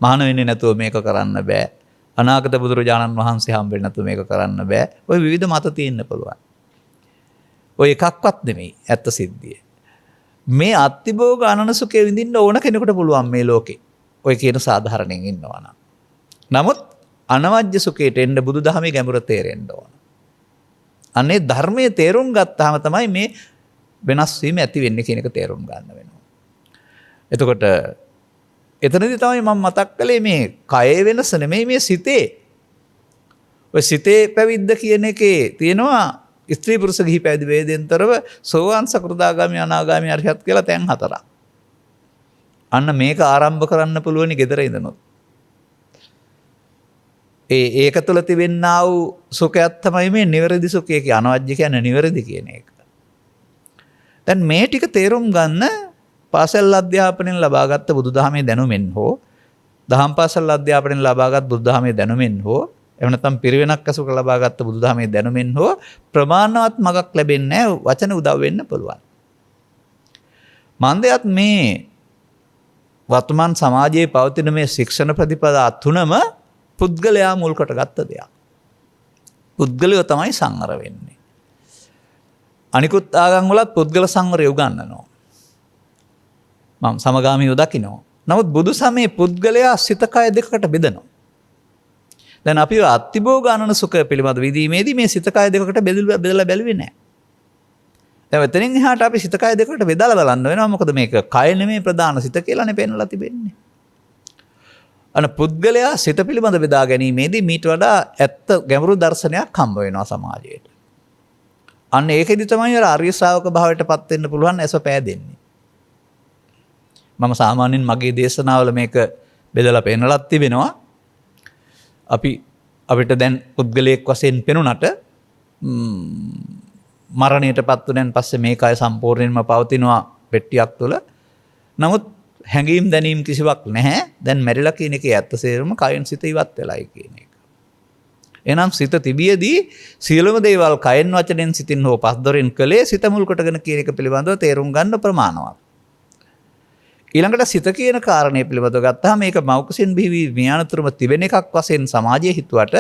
මහාන වෙන්නේ නැතුව මේක කරන්න බෑ. අනාගත බුදුරජාණන් වහන්සේ හම්බෙන්නේ නැතුව මේක කරන්න බෑ. ඔය විවිධ මත තියෙන්න පුළුවන්. ඔය එකක්වත් නෙමෙයි ඇත්ත සිද්ධිය. මේ අත්තිභෝග අනනසුකේ විඳින්න ඕන කෙනෙකුට පුළුවන් මේ ලෝකේ. ඔය කියන සාධාරණයෙන් ඉන්නවා නම්. නමුත් අනවජ්‍ය සුඛයට එන්න බුදුදහමේ ගැඹුර තේරෙන්න ඕන. අනේ ධර්මයේ තේරුම් ගත්තාම තමයි මේ වෙනස් වීම ඇති වෙන්නේ කියන එක තේරුම් ගන්න වෙනවා. එතකොට එතනදී තමයි මම මතක් කළේ මේ කයේ වෙනස නෙමෙයි මේ සිතේ. ඔය සිතේ පැවිද්ද කියන එකේ තියෙනවා ස්ත්‍රී පුරුෂ ගිහි පැවිදි වේදෙන්තරව සෝවාන් සකෘදාගාමි අනාගාමි අරිහත් කියලා තැන් 4ක්. අන්න මේක ආරම්භ කරන්න පුළුවනි gedara ඉඳනොත්. ඒක තුළ තිබෙන්නා වූ සුඛයක් තමයි මේ නිවැරදි සුඛය කියන අනවජ්‍ය කියන්නේ නිවැරදි කියන එක. දැන් මේ ටික තේරුම් ගන්න පාසල් අධ්‍යාපනයෙන් ලබාගත් බුදුදහමේ දැනුමෙන් හෝ දහම් පාසල් අධ්‍යාපනයෙන් ලබාගත් බුදුදහමේ දැනුමෙන් හෝ එහෙම නැත්නම් පිරිවෙනක් අසුක ලබාගත් බුදුදහමේ දැනුමෙන් හෝ ප්‍රමාණවත් මගක් ලැබෙන්නේ නැහැ. වචන උදව් වෙන්න පුළුවන්. මන්දයත් මේ වර්තමාන සමාජයේ පවතින මේ ශික්ෂණ ප්‍රතිපදා තුනම පුද්ගලයා මුල් කොටගත්ත දෙයක්. පුද්ගලයෝ තමයි සංවර වෙන්නේ. අනිකුත් ආගම් වලත් පුද්ගල සංවරය උගන්වනවා. මම සමගාමීව දකිනවා. නමුත් බුදු සමයේ පුද්ගලයා සිත කය දෙකකට බෙදනවා. දැන් අපි අත්තිභෝග අනන සුඛ පිළිබඳ විදීමේදී මේ සිත කය දෙකකට බෙදලා බැලුවේ නැහැ. දැන් එතනින් එහාට අපි සිත කය දෙකකට බෙදලා බලන්න වෙනවා. මොකද මේක කය නෙමෙයි ප්‍රධාන සිත කියලානේ පෙන්වලා තිබෙන්නේ. අන පුද්ගලයා සිත පිළිබඳ බෙදා ගැනීමේදී මීට වඩා ඇත්ත ගැඹුරු දර්ශනයක් හම්බ වෙනවා සමාජයට. අන්න ඒකෙදි තමයි අර ආර්ය ශ්‍රාවක භාවයට පත් වෙන්න පුළුවන් ඇස පෑදෙන්නේ. මම සාමාන්‍යයෙන් මගේ දේශනාවල මේක බෙදලා පෙන්නලත් තිබෙනවා. අපිට දැන් පුද්ගලයෙක් වශයෙන් පෙනුනට මරණයටපත් වුණෙන් පස්සේ මේක අය සම්පූර්ණයෙන්ම පවතිනවා පෙට්ටියක් තුළ. නමුත් හැඟීම් දැනීම් කිසිවක් නැහැ. දැන් මැරිලා කියන එකේ ඇත්ත සේරම කයෙන් සිත ඉවත් වෙලයි කියන එක. එහෙනම් සිත තිබියදී සියලුම දේවල් කයෙන් වචනෙන් සිතින් හෝ පස්දොරෙන් කළේ සිත මුල් කොටගෙන කියන එක පිළිබඳව තේරුම් ගන්න ප්‍රමාණවත්. ඊළඟට සිත කියන කාරණේ පිළිබඳව ගත්තාම මේක මෞකසින් බිහි විඥානතුරුම තිබෙන එකක් වශයෙන් සමාජයේ හිතුවට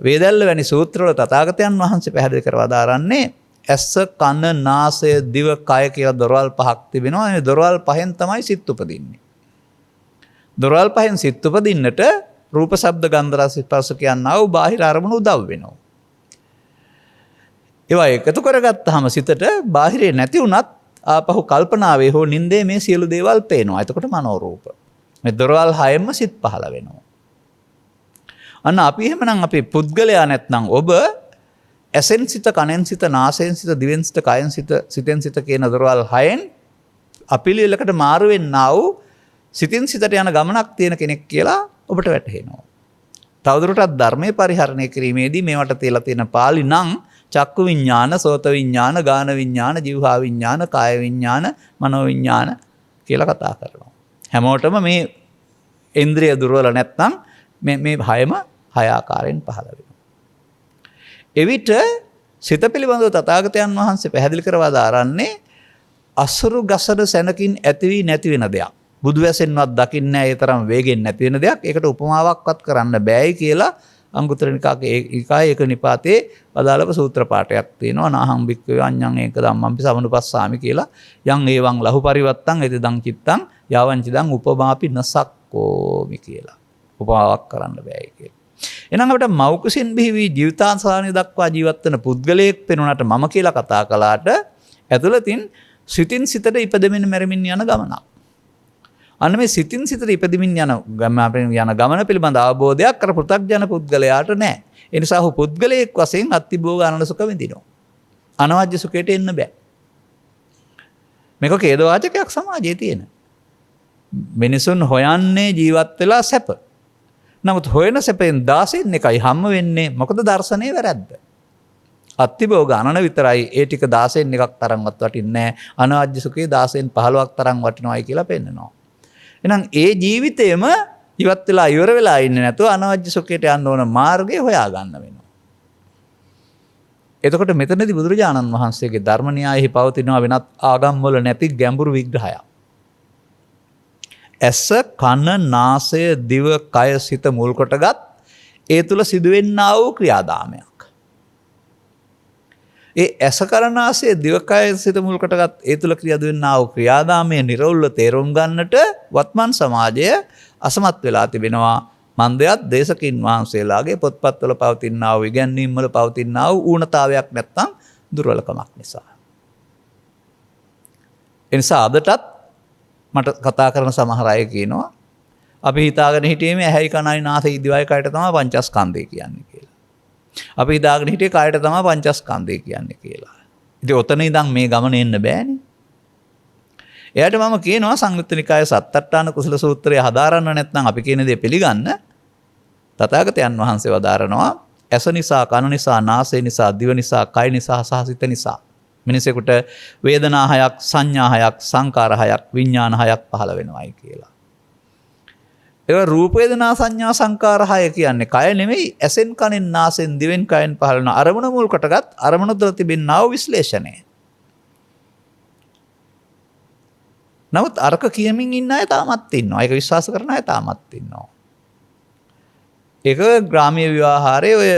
වේදල්ල වැනි සූත්‍රවල තථාගතයන් වහන්සේ පැහැදිලි කරවා දාරන්නේ ඇස කන නාසය දිව කය කියලා දොරවල් 5ක් තිබෙනවා. මේ දොරවල් 5න් තමයි සිත් උපදින්නේ. දොරවල් 5න් සිත් උපදින්නට රූප ශබ්ද ගන්ධ රස ස්පර්ශ කියනවා වූ බාහිර අරමුණු උදව් වෙනවා. ඒවා එකතු කරගත්තාම සිතට බාහිරේ නැති වුණත් ආපහු කල්පනාවේ හෝ නින්දේ මේ සියලු දේවල් පේනවා. එතකොට මනෝරූප. මේ දොරවල් 6න්ම සිත් පහළ වෙනවා. අන්න අපි එහෙමනම් අපි පුද්ගලයා නැත්නම් ඔබ ඇසෙන් සිත කනෙන් සිත නාසයෙන් සිත දිවෙන් සිත කයෙන් සිත සිතෙන් සිත කියන දොරවල් 6න් අපිලියලකට මාරු වෙන්නා වූ සිතින් සිතට යන ගමනක් තියෙන කෙනෙක් කියලා ඔබට වැටහෙනවා. තවදුරටත් ධර්මයේ පරිහරණය කිරීමේදී මේවට තියලා තියෙන පාළි නම් චක්කු විඥාන, සෝත විඥාන, ගාන විඥාන, જીවහා විඥාන, කාය විඥාන, මනෝ විඥාන කියලා කතා කරනවා. හැමෝටම මේ ඉන්ද්‍රිය දුර්වල නැත්නම් මේ හයම හය ආකාරයෙන් පහළ වෙනවා. එවිට සිත පිළිබඳව තථාගතයන් වහන්සේ පැහැදිලි කරවා දාරන්නේ අසුරු ගසන සැනකින් ඇති වී නැති වෙන දෙයක්. බුදු වැසෙන්වත් දකින්නේ නැහැ. ඒ තරම් වේගෙන් නැති වෙන දෙයක්. ඒකට උපමාවක්වත් කරන්න බෑයි කියලා අංගුත්තර නිකායේ ඒක නිපාතේ අදාළව සූත්‍ර පාඨයක් තියෙනවා. නාහං භික්ඛවේ අඤ්ඤං ඒක ධම්මංපි සමනුපස්සාමි කියලා. යං ඒවං ලහු පරිවත්තං එතදං චිත්තං යාවංචිදං උපමාපි නසක්කෝමි කියලා. උපමාවක් කරන්න බෑයි කියලා. එහෙනම් අපිට මෞකසින් බිහි ජීවිතාංශානිය දක්වා ජීවත් වෙන පුද්ගලයෙක් පෙනුනට මම කියලා කතා කළාට ඇතුළතින් සිතින් සිතට ඉපදෙමින් මැරෙමින් යන ගමනක්. අන්න මේ සිතින් සිතට ඉපදෙමින් යන ගමන පිළිබඳ අවබෝධයක් අර පෘථග්ජන පුද්ගලයාට නැහැ. ඒ නිසා ඔහු පුද්ගලයෙක් වශයෙන් අත්තිභෝග ආනන්ද සුඛ විඳිනවා. අනවජ්‍ය සුඛයට එන්න බෑ. මේක ඛේදවාචකයක් සමාජයේ තියෙන. මිනිසුන් හොයන්නේ ජීවත් වෙලා සැප. නමුත් හොයන සැපෙන් 16න් එකයි හම්ම වෙන්නේ. මොකද දර්ශනේ වැරද්ද. අත්තිභෝග අනන විතරයි ඒ ටික 16න් එකක් තරම්වත් වටින්නේ නැහැ. අනවජ්‍ය සුඛේ 16න් 15ක් තරම් වටිනවායි කියලා පෙන්නනවා. එහෙනම් ඒ ජීවිතේම ඉවත් වෙලා ඉවර වෙලා ඉන්නේ නැතුව අනවජ්‍ය සුඛයට යන්න ඕන මාර්ගය හොයා ගන්න වෙනවා. එතකොට මෙතනදී බුදුරජාණන් වහන්සේගේ ධර්ම න්‍යායෙහි පවතිනවා වෙනත් ආගම් වල නැති ගැඹුරු විග්‍රහයක්. ඇස, කන, නාසය, දිව, කය, සිත මුල් කොටගත් ඒ තුල සිදුවෙන්නා වූ ක්‍රියාදාමයක්. ඒ ඇස, කන, නාසය, දිව, කය, සිත මුල් කොටගත් ඒ තුල ක්‍රියාදෙන්නා වූ ක්‍රියාදාමයේ නිර්වුල්ව තේරුම් ගන්නට වත්මන් සමාජය අසමත් වෙලා තිබෙනවා. මන්දයත් දේශකින් වහන්සේලාගේ පොත්පත්වල පවතිනා වූ ඉගැන්වීම් වල පවතිනා වූ ඌනතාවයක් නැත්තම් දුර්වලකමක් නිසා. ඒ නිසා අදටත් මට කතා කරන සමහර අය කියනවා අපි හිතාගෙන හිටියේ මේ ඇහැයි කනයි නාසයි දිවයි කයට තමයි පංචස්කන්ධය කියන්නේ කියලා. අපි හිතාගෙන හිටියේ කයට තමයි පංචස්කන්ධය කියන්නේ කියලා. ඉතින් ඔතන ඉඳන් මේ ගමන එන්න බෑනේ. එයාට මම කියනවා සංයුත්ත නිකායේ සත්තට්ඨාන කුසල සූත්‍රය හදාරන්න නැත්නම් අපි කියන දේ පිළිගන්න. තථාගතයන් වහන්සේ වදාරනවා ඇස නිසා, කන නිසා, නාසය නිසා, දිව නිසා, කය නිසා සහ සිත නිසා මිනිසෙකුට වේදනා හයක්, සංඥා හයක්, සංකාර හයක්, විඥාන හයක් පහළ වෙනවායි කියලා. ඒක රූප වේදනා සංඥා සංකාර හය කියන්නේ කය නෙමෙයි, ඇසෙන් කනෙන් නාසෙන් දිවෙන් කයෙන් පහළ වෙන අරමුණ මුල් කොටගත් අරමුණ තුළ තිබෙනා වූ විශ්ලේෂණය. නමුත් අරක කියමින් ඉන්න අය තාමත් ඉන්නවා. ඒක විශ්වාස කරන අය තාමත් ඉන්නවා. ඒක ග්‍රාමීය ව්‍යවහාරයේ ඔය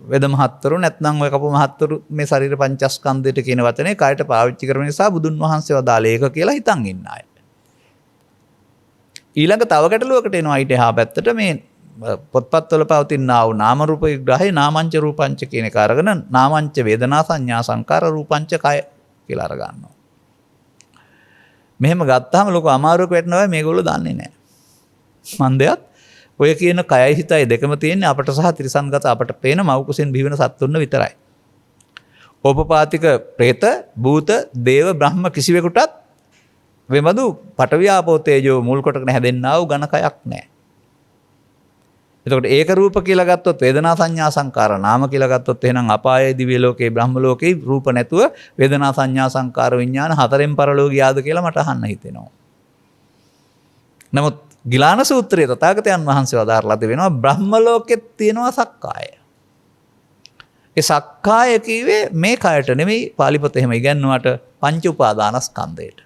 වෙද මහත්වරු නැත්නම් ඔය කපු මහත්වරු මේ ශරීර පංචස්කන්ධයට කියන වචනේ කයට පාවිච්චි කරන නිසා බුදුන් වහන්සේ වදාළේ ඒක කියලා හිතන් ඉන්න අය. ඊළඟ තව ගැටලුවකට එනවා ඊට එහා පැත්තට මේ පොත්පත්වල පවතිනා වූ නාම රූප විග්‍රහයේ නාමංච රූපංච කියන එක අරගෙන නාමංච වේදනා සංඥා සංකාර රූපංච කය කියලා අර ගන්නවා. මෙහෙම ගත්තාම ලොකු අමාරුවක් වෙටනවා මේගොල්ලෝ දන්නේ නැහැ. මන්දයත් ඔය කියන කයයි හිතයි දෙකම තියෙන්නේ අපට සහ ත්‍රිසන්ගත අපට පේන මව් කුසෙන් බිහිවෙන සත්තුන්න විතරයි. ඕපපාතික പ്രേත, භූත, දේව, බ්‍රහ්ම කිසිවෙකුටත් වෙමදු පඨවි ආපෝ තේජෝ මුල් කොටගෙන හැදෙන්නා වූ ඝන කයක් නැහැ. එතකොට ඒක රූප කියලා ගත්තොත් වේදනා සංඥා සංකාර නාම කියලා ගත්තොත් එහෙනම් අපායේ දිව්‍ය ලෝකේ බ්‍රහ්ම ලෝකේ රූප නැතුව වේදනා සංඥා සංකාර විඥාන හතරෙන් පරලෝකියාද කියලා මට අහන්න හිතෙනවා. නමුත් ගිලාන සූත්‍රයේ තථාගතයන් වහන්සේ වදාරලා තිබෙනවා බ්‍රහ්ම ලෝකෙත් තියෙනවා සක්කාය. ඒ සක්කාය කිව්වේ මේ කයට නෙමෙයි පාලි පොතේ එහෙම ඉගන්නුවාට පංච උපාදානස්කන්ධයට.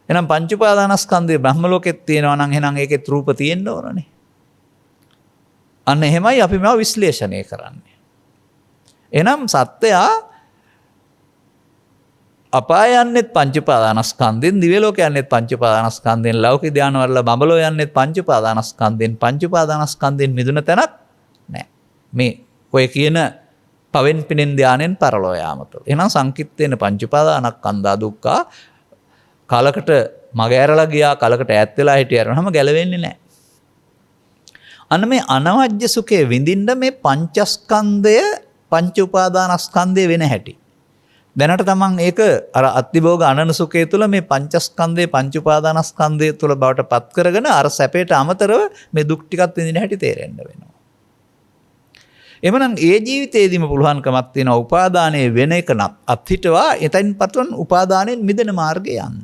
එහෙනම් පංච උපාදානස්කන්ධය බ්‍රහ්ම ලෝකෙත් තියෙනවා නම් එහෙනම් ඒකෙත් රූප තියෙන්න ඕනනේ. අන්න එහෙමයි අපි මේවා විශ්ලේෂණය කරන්නේ. එහෙනම් සත්‍යයා අපාය යන්නේත් පංච උපාදානස්කන්ධෙන්, දිව්‍ය ලෝක යන්නේත් පංච උපාදානස්කන්ධෙන්, ලෞකික ධාන වල බඹලෝ යන්නේත් පංච උපාදානස්කන්ධෙන්. පංච උපාදානස්කන්ධෙන් මිදුන තැනක් නැහැ. මේ ඔය කියන පවෙන් පිනෙන් ධානයෙන් පරලෝ යාම තුළ. එහෙනම් සංකිට්ඨේන පංච උපාදානස්කන්ධා දුක්ඛා කලකට මග ඇරලා ගියා, කලකට ඈත් වෙලා හිටියරනම ගැලවෙන්නේ නැහැ. අන්න මේ අනවජ්‍ය සුඛයේ විඳින්න මේ පංචස්කන්ධය පංච උපාදානස්කන්ධය වෙන හැටි. දැනට තමන් ඒක අර අත්තිභෝග අනන සුඛය තුළ මේ පංචස්කන්ධය පංච උපාදානස්කන්ධය තුළ බවට පත් කරගෙන අර සැපයට අමතරව මේ දුක් ටිකත් විඳින හැටි තේරෙන්න වෙනවා. එමනම් ඒ ජීවිතේදීම පුළුවන්කමක් තියෙනවා උපාදානයේ වෙන එක අත්හිටවා එතෙන් පටන් උපාදානයෙන් මිදෙන මාර්ගේ යන්න.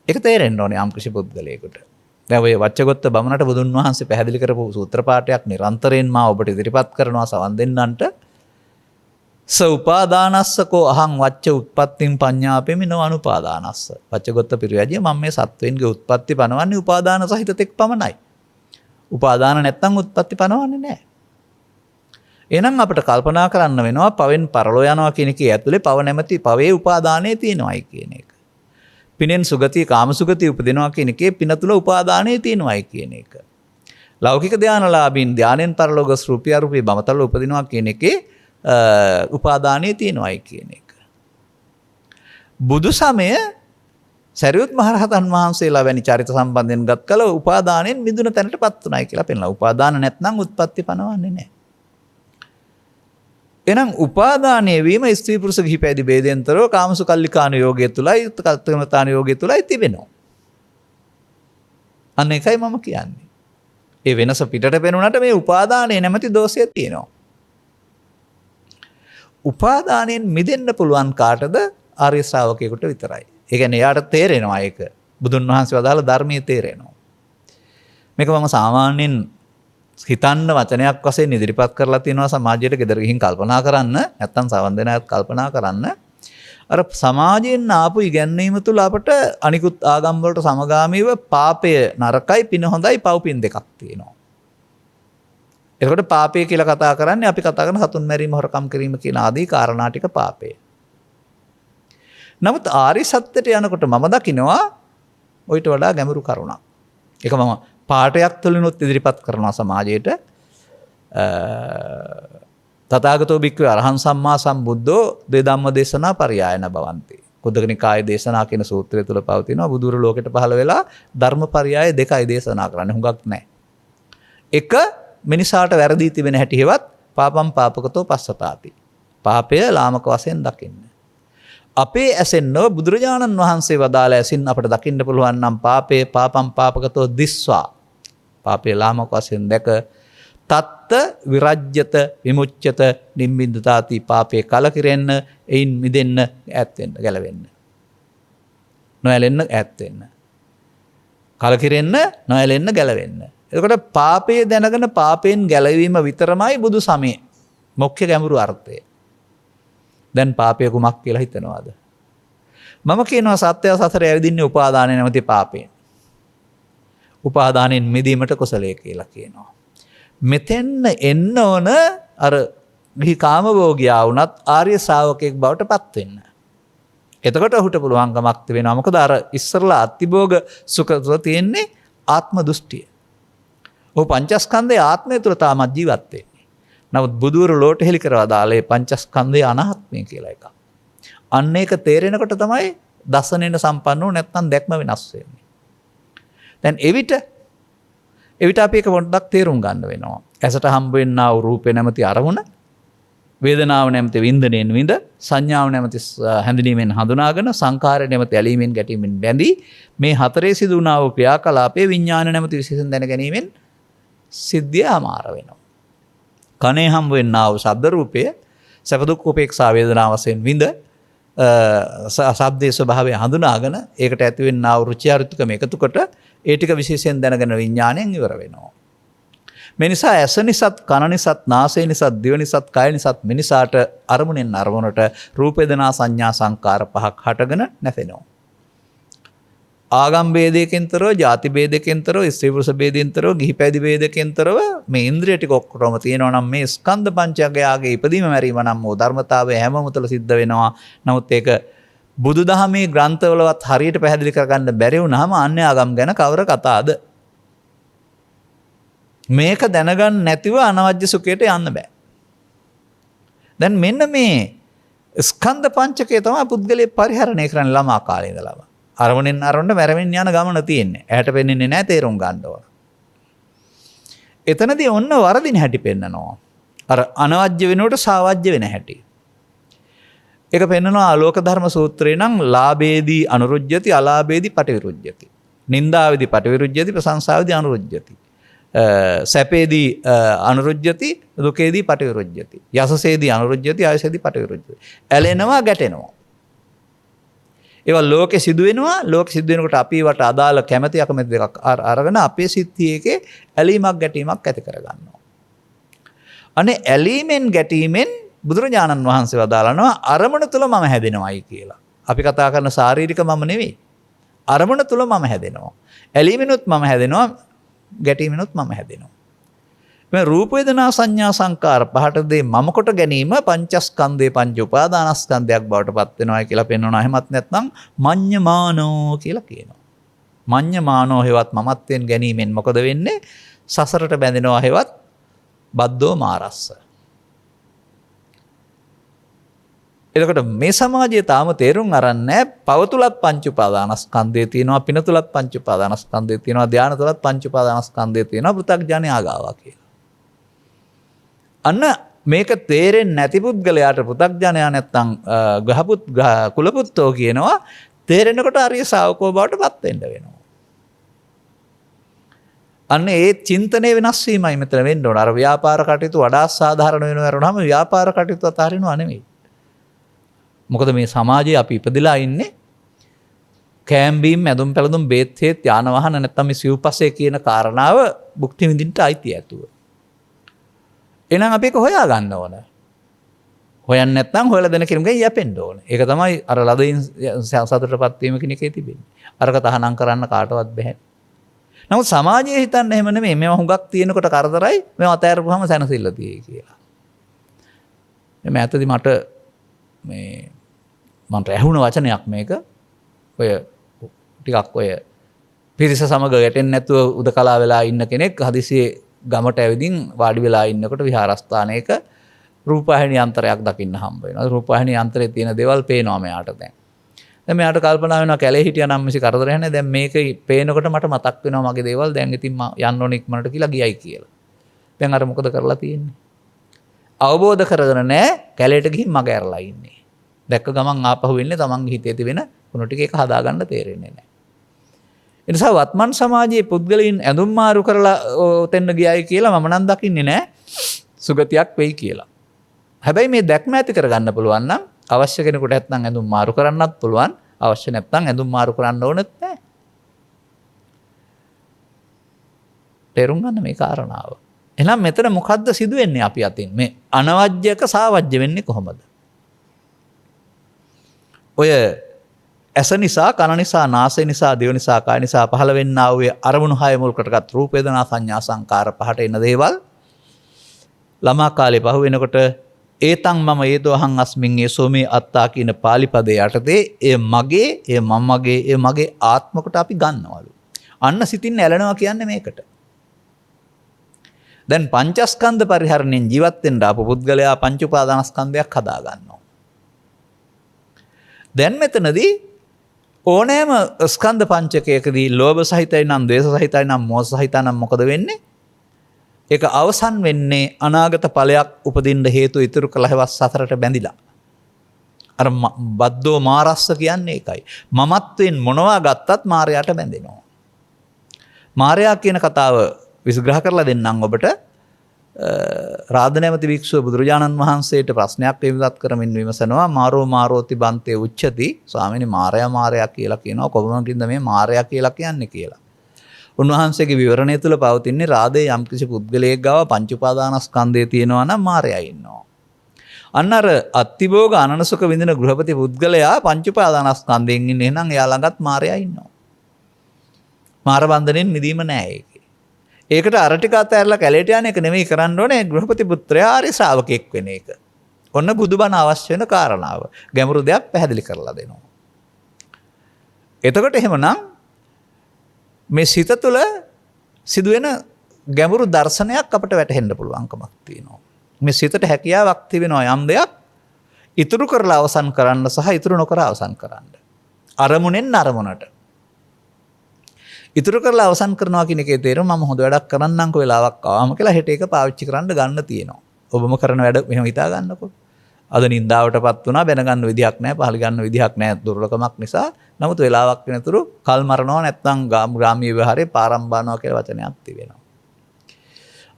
ඒක තේරෙන්න ඕනේ යම් කිසි පුද්ගලයෙකුට. දැන් ඔය වච්චගොත්ත බමුණට බුදුන් වහන්සේ පැහැදිලි කරපු සූත්‍ර පාඨයක් නිරන්තරයෙන් මා ඔබට ඉදිරිපත් කරනවා සවන් දෙන්නන්ට. ස උපාදානස්සකෝ අහං වච්ච උත්පත්තිං පඤ්ඤාපෙමි නෝ අනුපාදානස්ස. වච්චගොත්ත පිරිවැජිය මම මේ සත්වෙන්ගේ උත්පත්ති පනවන්නේ උපාදාන සහිත තෙක් පමණයි. උපාදාන නැත්තම් උත්පත්ති පනවන්නේ නැහැ. එහෙනම් අපිට කල්පනා කරන්න වෙනවා පවෙන් පරලෝ යනවා කියන එකේ ඇතුලේ පව නැමැති පවේ උපාදානයේ තියෙනවායි කියන එක. පිනෙන් සුගතිය කාම සුගතිය උපදිනවා කියන එකේ පින තුල උපාදානයේ තියෙනවායි කියන එක. ලෞකික ධානලාභින් ධානයෙන් පරලෝක රුපිය අරුපිය බමතල උපදිනවා කියන එකේ උපාදානයේ තියෙනවායි කියන එක. බුදු සමය සරියුත් මහරහතන් වහන්සේලා වැනි චරිත සම්බන්ධයෙන් ගත් කල උපාදානයෙන් මිදුන තැනටපත් උනායි කියලා පෙන්නනවා. උපාදාන නැත්නම් උත්පත්ති පනවන්නේ නැහැ. එහෙනම් උපාදානය වීම ස්ත්‍රී පුරුෂ ගිහි පැවිදි ભેදෙන්තරව කාමසුකල්ලිකාන යෝගය තුලයි කල්පනාන යෝගය තුලයි තිබෙනවා. අන්න එකයි මම කියන්නේ. ඒ වෙනස පිටට පෙනුනට මේ උපාදානයේ නැමැති දෝෂය තියෙනවා. උපාදානයෙන් මිදෙන්න පුළුවන් කාටද? ආර්ය ශ්‍රාවකයෙකුට විතරයි. ඒ කියන්නේ එයාට තේරෙනවා ඒක. බුදුන් වහන්සේ වදාළ ධර්මයේ තේරෙනවා. මේක මම සාමාන්‍යයෙන් හිතන්න වචනයක් වශයෙන් ඉදිරිපත් කරලා තියෙනවා සමාජයට ගෙදර ගිහින් කල්පනා කරන්න. නැත්තම් සවන් දෙන අයත් කල්පනා කරන්න. අර සමාජයෙන් ආපු ඉගැන්වීම තුළ අපට අනිකුත් ආගම් වලට සමගාමීව පාපය නරකයි පින හොඳයි පව් පින් දෙකක් තියෙනවා. එතකොට පාපය කියලා කතා කරන්නේ අපි කතා කරන සතුන් මැරීම හොරකම් කිරීම කියන ආදී කාරණා ටික පාපය. නමුත් ආරි සත්‍යයට යනකොට මම දකිනවා ඔයිට වඩා ගැඹුරු කරුණක්. ඒක මම පාඩයක් තුළිනුත් ඉදිරිපත් කරනවා සමාජයට. තථාගතෝ භික්ඛවේ අරහං සම්මා සම්බුද්ධෝ දේ ධම්ම දේශනා පරියායන භවಂತಿ. කුද්දක නිකායේ දේශනා කියන සූත්‍රය තුල පවතිනවා බුදුරු ලෝකෙට පහළ වෙලා ධර්ම පරියාය දෙකයි දේශනා කරන්නේ. හුඟක් නැහැ. එක මිනිසාට වැරදි තිබෙන හැටි හෙවත් පාපම් පාපකතෝ පස්සතාති. පාපය ලාමක වශයෙන් දකින්න. අපේ ඇසෙන් නොව බුදුරජාණන් වහන්සේ වදාළ ඇසින් අපට දකින්න පුළුවන් නම් පාපේ පාපම් පාපකතෝ දිස්වා. පාපේ ලාමක වශයෙන් දැක තත්ත විරජ්‍යත විමුච්ඡත නිම්බින්දතාති පාපේ කලකිරෙන්න එයින් මිදෙන්න ඈත් වෙන්න ගැලවෙන්න. නොඇලෙන්න ඈත් වෙන්න. කලකිරෙන්න නොඇලෙන්න ගැලවෙන්න. එතකොට පාපයේ දැනගෙන පාපයෙන් ගැලවීම විතරමයි බුදු සමය. මොක්ඛ ගැඹුරු අර්ථය. දැන් පාපය කුමක් කියලා හිතනවාද? මම කියනවා සත්‍ය සසරේ ඇවිදින්නේ උපාදානය නැමැති පාපයෙන්. උපාදානෙන් මිදීමට කුසලයේ කියලා කියනවා. මෙතෙන්න එන්න ඕන අර ගිහි කාමභෝගියා වුණත් ආර්ය ශ්‍රාවකයෙක් බවට පත් වෙන්න. එතකොට ඔහුට පුළුවන්කමක් වෙනවා. මොකද අර ඉස්සරලා අතිභෝග සුඛ තුල තියෙන්නේ ආත්ම දෘෂ්ටිය. ඔහු පංචස්කන්ධයේ ආත්මය තුල තාමත් ජීවත් වෙන්නේ. නමුත් බුදුවරු ලෝට හෙලි කරවා දාලේ පංචස්කන්ධයේ අනාත්මය කියලා එකක්. අන්න ඒක තේරෙනකොට තමයි දසනෙන සම්පන්න වූ නැත්නම් දැක්ම වෙනස් වෙන්නේ. දැන් එවිට අපි එක පොඩ්ඩක් තේරුම් ගන්න වෙනවා. ඇසට හම්බ වෙන්නා වූ රූපේ නැමැති අරමුණ, වේදනාව නැමැති වින්දනයෙන් විඳ, සංඥාව නැමැති හැඳිනීමෙන් හඳුනාගෙන, සංකාරය නැමැති ඇලීමෙන් ගැටීමෙන් බැඳී මේ හතරේ සිදු වුණා වූ ක්‍රියාකලාපයේ විඥාන නැමැති විශේෂයෙන් දැන ගැනීමෙන් සිද්ධිය ආමාර වෙනවා. කනේ හම්බ වෙන්නා වූ ශබ්ද රූපය සැප දුක් උපේක්ෂා වේදනා වශයෙන් විඳ ශබ්දයේ ස්වභාවය හඳුනාගෙන ඒකට ඇති වෙන්නා වූ රුචි අරුචිකම එකතු කොට ඒ ටික විශේෂයෙන් දැනගෙන විඥාණයෙන් ඉවර වෙනවා. මේ නිසා ඇස නිසත්, කන නිසත්, නාසය නිසත්, දිව නිසත්, කය නිසත් මිනිසාට අරමුණෙන් අරමුණට රූප වේදනා සංඥා සංකාර පහක් හටගෙන නැසෙනවා. ආගම් ભેදයකින්තරව, ಜಾති ભેදයකින්තරව, ස්ත්‍රී පුරුෂ ભેදයෙන්තරව, ගිහි පැවිදි ભેදයකින්තරව මේ ඉන්ද්‍රිය ටික ඔක්කොම තියෙනවා නම් මේ ස්කන්ධ පංචකයාගේ ඉපදීම මැරීම නම් ඕ ධර්මතාවය හැමම තුළ සිද්ධ වෙනවා. නමුත් ඒක බුදුදහමේ ග්‍රන්ථවලවත් හරියට පැහැදිලි කරගන්න බැරි වුණාම අන්‍ය ආගම් ගැන කවර කතාවද? මේක දැනගන්න නැතිව අනවජ්‍ය සුඛයට යන්න බෑ. දැන් මෙන්න මේ ස්කන්ධ පංචකය තමයි පුද්ගලයා පරිහරණය කරන්න ළමා කාලේ ඉඳලාම. අරමුණෙන් අරමුණට මැරෙමින් යන ගමන තියෙන්නේ. ඇහැට පෙනෙන්නේ නැහැ තේරුම් ගන්න ඕන. එතනදී ඔන්න වරදින හැටි පෙන්නනවා. අර අනවජ්‍ය වෙනකොට සාවජ්‍ය වෙන හැටි. ඒක පෙන්නනවා ආලෝක ධර්ම සූත්‍රේ නම් ලාභේදී අනුරුජ්‍යති අලාභේදී පටිවිරුජ්‍යති. නින්දාවේදී පටිවිරුජ්‍යති ප්‍රශංසාවේදී අනුරුජ්‍යති. සැපේදී අනුරුජ්‍යති දුකේදී පටිවිරුජ්‍යති. යසසේදී අනුරුජ්‍යති ආයසේදී පටිවිරුජ්‍යති. ඇලෙනවා ගැටෙනවා. ඒවා ලෝකෙ සිදු වෙනවා. ලෝකෙ සිදු වෙනකොට අපි වට අදාළ කැමැති අකමැති දෙකක් අරගෙන අපේ සිත්තියේකේ ඇලීමක් ගැටීමක් ඇති කරගන්නවා. අනේ ඇලීමෙන් ගැටීමෙන් බුදුරජාණන් වහන්සේ වදාළනවා අරමුණ තුල මම හැදෙනවයි කියලා. අපි කතා කරන ශාරීරික මම නෙවෙයි. අරමුණ තුල මම හැදෙනවා. ඇලීමෙනුත් මම හැදෙනවා. ගැටීමෙනුත් මම හැදෙනවා. මේ රූප වේදනා සංඥා සංකාර පහට දේ මම කොට ගැනීම පංචස්කන්ධේ පංච උපාදානස්කන්ධයක් බවට පත් වෙනවා කියලා පෙන්වනවා. එහෙමත් නැත්නම් මඤ්ඤමානෝ කියලා කියනවා. මඤ්ඤමානෝ හේවත් මමත්වෙන් ගැනීමෙන් මොකද වෙන්නේ? සසරට බැඳෙනවා හේවත් බද්දෝ මාරස්ස. එතකොට මේ සමාජයේ තාම තේරුම් අරන් නැහැ. පව තුලත් පංච උපාදානස්කන්ධය තියෙනවා, පින තුලත් පංච උපාදානස්කන්ධය තියෙනවා, ධාන තුලත් පංච උපාදානස්කන්ධය තියෙනවා, පෘථග්ජාන ආගාවා කියලා. අන්න මේක තේරෙන්නේ නැති පුද්ගලයාට පෘථග්ජනයා නැත්තම් කුලපුත්තෝ කියනවා තේරෙනකොට ආර්ය ශාවකෝ බවට පත් වෙන්න වෙනවා. අන්න ඒ චින්තනයේ වෙනස් වීමයි මෙතන වෙන්න ඕන. අර ව්‍යාපාර කටයුතු වඩා සාධාරණ වෙනවා වරුණාම ව්‍යාපාර කටයුතු අතහරිනවා නෙමෙයි. මොකද මේ සමාජයේ අපි ඉපදලා ඉන්නේ කෑම්බීම් ඇඳුම් පැළඳුම් බේත් හේත් යාන වාහන නැත්තම් මේ සිව්පස්සේ කියන කාරණාව භුක්ති විඳින්න අයිති ඇතුව. එහෙනම් අපි ඒක හොයා ගන්න ඕන. හොයන්නේ නැත්නම් හොයලා දෙන කෙනෙකුගෙන් යැපෙන්න ඕන. ඒක තමයි අර ලදින් සතුටටපත් වීම කියන එකේ තිබෙන්නේ. අරක තහනම් කරන්න කාටවත් බැහැ. නමුත් සමාජයේ හිතන්නේ එහෙම නෙමෙයි. මේවා හුඟක් තියෙනකොට කරදරයි. මේවා අතෑරපුවාම සැනසෙල්ල තියෙයි කියලා. මේ ඇත්තදී මට ඇහුණ වචනයක් මේක. ඔය ටිකක් ඔය පිරිස සමග ගැටෙන්නේ නැතුව උදකලා වෙලා ඉන්න කෙනෙක් හදිසියේ ගමට ඇවිදින් වාඩි වෙලා ඉන්නකොට විහාරස්ථානයක රූපවාහිනී යන්ත්‍රයක් දකින්න හම්බ වෙනවා. රූපවාහිනී යන්ත්‍රයේ තියෙන දේවල් පේනවා මෙයාට දැන්. දැන් මෙයාට කල්පනා වෙනවා කැලේ හිටියා නම් මිසි කරදරයක් නැහැ. දැන් මේක පේනකොට මට මතක් වෙනවා මගේ දේවල්. දැන් ඉතින් මම යන්න ඕන ඉක්මනට කියලා ගියයි කියලා. දැන් අර මොකද කරලා තියෙන්නේ? අවබෝධ කරගෙන නැහැ කැලේට ගිහින් මග ඇරලා ඉන්නේ. දැක්ක ගමන් ආපහු වෙන්නේ තමන්ගේ හිතේ තිබෙන කුණු ටික එක හදාගන්න තේරෙන්නේ නැහැ. ඒ නිසා වත්මන් සමාජයේ පුද්ගලයන් ඇඳුම් මාරු කරලා ඔතෙන්න ගියයි කියලා මම නම් දකින්නේ නැහැ සුගතියක් වෙයි කියලා. හැබැයි මේ දැක්ම ඇති කරගන්න පුළුවන් නම් අවශ්‍ය කෙනෙකුට නැත්නම් ඇඳුම් මාරු කරන්නත් පුළුවන්. අවශ්‍ය නැත්නම් ඇඳුම් මාරු කරන්න ඕනෙත් නැහැ. තේරුම් ගන්න මේ කාරණාව. එහෙනම් මෙතන මොකද්ද සිදුවෙන්නේ අපි අතින්? මේ අනවජ්‍යක සාවජ්‍ය වෙන්නේ කොහොමද? ඔය ඇස නිසා, කන නිසා, නාසය නිසා, දිව නිසා, කාය නිසා පහළ වෙන්නා වූ අරමුණු හය මුල් කොටගත් රූප වේදනා සංඥා සංකාර පහට එන දේවල් ළමා කාලේ පහු වෙනකොට ඒතං මම ඒදෝහං අස්මින් ඒසෝමේ අත්තා කියන පාලි පදේ යටතේ ඒ මගේ, ඒ මමගේ, ඒ මගේ ආත්ම කොට අපි ගන්නවලු. අන්න සිතින් ඇලෙනවා කියන්නේ මේකට. දැන් පංචස්කන්ධ පරිහරණයෙන් ජීවත් වෙන්න ආපු පුද්ගලයා පංච උපාදානස්කන්ධයක් හදා ගන්නවා. දැන් මෙතනදී ඕනෑම ස්කන්ධ පංචකයකදී ලෝභ සහිතයි නම්, ද්වේෂ සහිතයි නම්, මෝහ සහිතයි නම් මොකද වෙන්නේ? ඒක අවසන් වෙන්නේ අනාගත ඵලයක් උපදින්න හේතු ඉතුරු කළ හැවස් සතරට බැඳිලා. අර බද්දෝ මාරස්ස කියන්නේ ඒකයි. මමත්වෙන් මොනවා ගත්තත් මායයට බැඳෙනවා. මායя කියන කතාව විස්තර කරලා දෙන්නම් ඔබට. රාධනෑමති භික්ෂුව බුදුරජාණන් වහන්සේට ප්‍රශ්නයක් විමසත් කරමින් විමසනවා මාරෝ මාරෝති බන්තේ උච්චති. ස්වාමීනි මාරයා කියලා කියනවා. කොහොමද මේ මාරයා කියලා කියන්නේ කියලා. උන්වහන්සේගේ විවරණය තුළ පවතින්නේ රාදේ යම්කිසි පුද්ගලයෙක් ගාව පංච උපාදානස්කන්ධය තියෙනවා නම් මාරයා ඉන්නවා. අන්න අර අත්තිභෝග අනනසුක විඳින ගෘහපති පුද්ගලයා පංච උපාදානස්කන්ධයෙන් ඉන්නේ. එහෙනම් එයා ළඟත් මාරයා ඉන්නවා. මාර බන්ධනෙන් මිදීම නැහැ ඒකේ. ඒකට අර ටික අතහැරලා කැලේට යන එක නෙමෙයි කරන්න ඕනේ. ගෘහපති පුත්‍රයා ආර්ය ශ්‍රාවකෙක් වෙන එක. ඔන්න බුදුබණ අවශ්‍ය වෙන කාරණාව. ගැඹුරු දෙයක් පැහැදිලි කරලා දෙනවා. එතකොට එහෙමනම් මේ සිත තුළ සිදුවෙන ගැඹුරු දර්ශනයක් අපට වැටහෙන්න පුළුවන්කමක් තියෙනවා. මේ සිතට හැකියාවක් තිබෙනවා යම් දෙයක් ඉතුරු කරලා අවසන් කරන්න සහ ඉතුරු නොකර අවසන් කරන්න. අරමුණෙන් අරමුණට. ඉතුරු කරලා අවසන් කරනවා කියන එකේ තේරුම මම හොඳ වැඩක් කරන්නම්කෝ වෙලාවක් ආවම කියලා හෙට එක පාවිච්චි කරන්න ගන්න තියෙනවා. ඔබම කරන වැඩ මෙහෙම හිතා ගන්නකෝ. අද නින්දාවටපත් වුණා බැන ගන්න විදිහක් නැහැ, පහල ගන්න විදිහක් නැහැ දුර්ලභමක් නිසා. නමුත් වෙලාවක් වෙනතුරු කල් මරනවා නැත්නම් ග්‍රාමීය විවහාරේ පාරම්බානවා කියලා වචනයක් තිබෙනවා.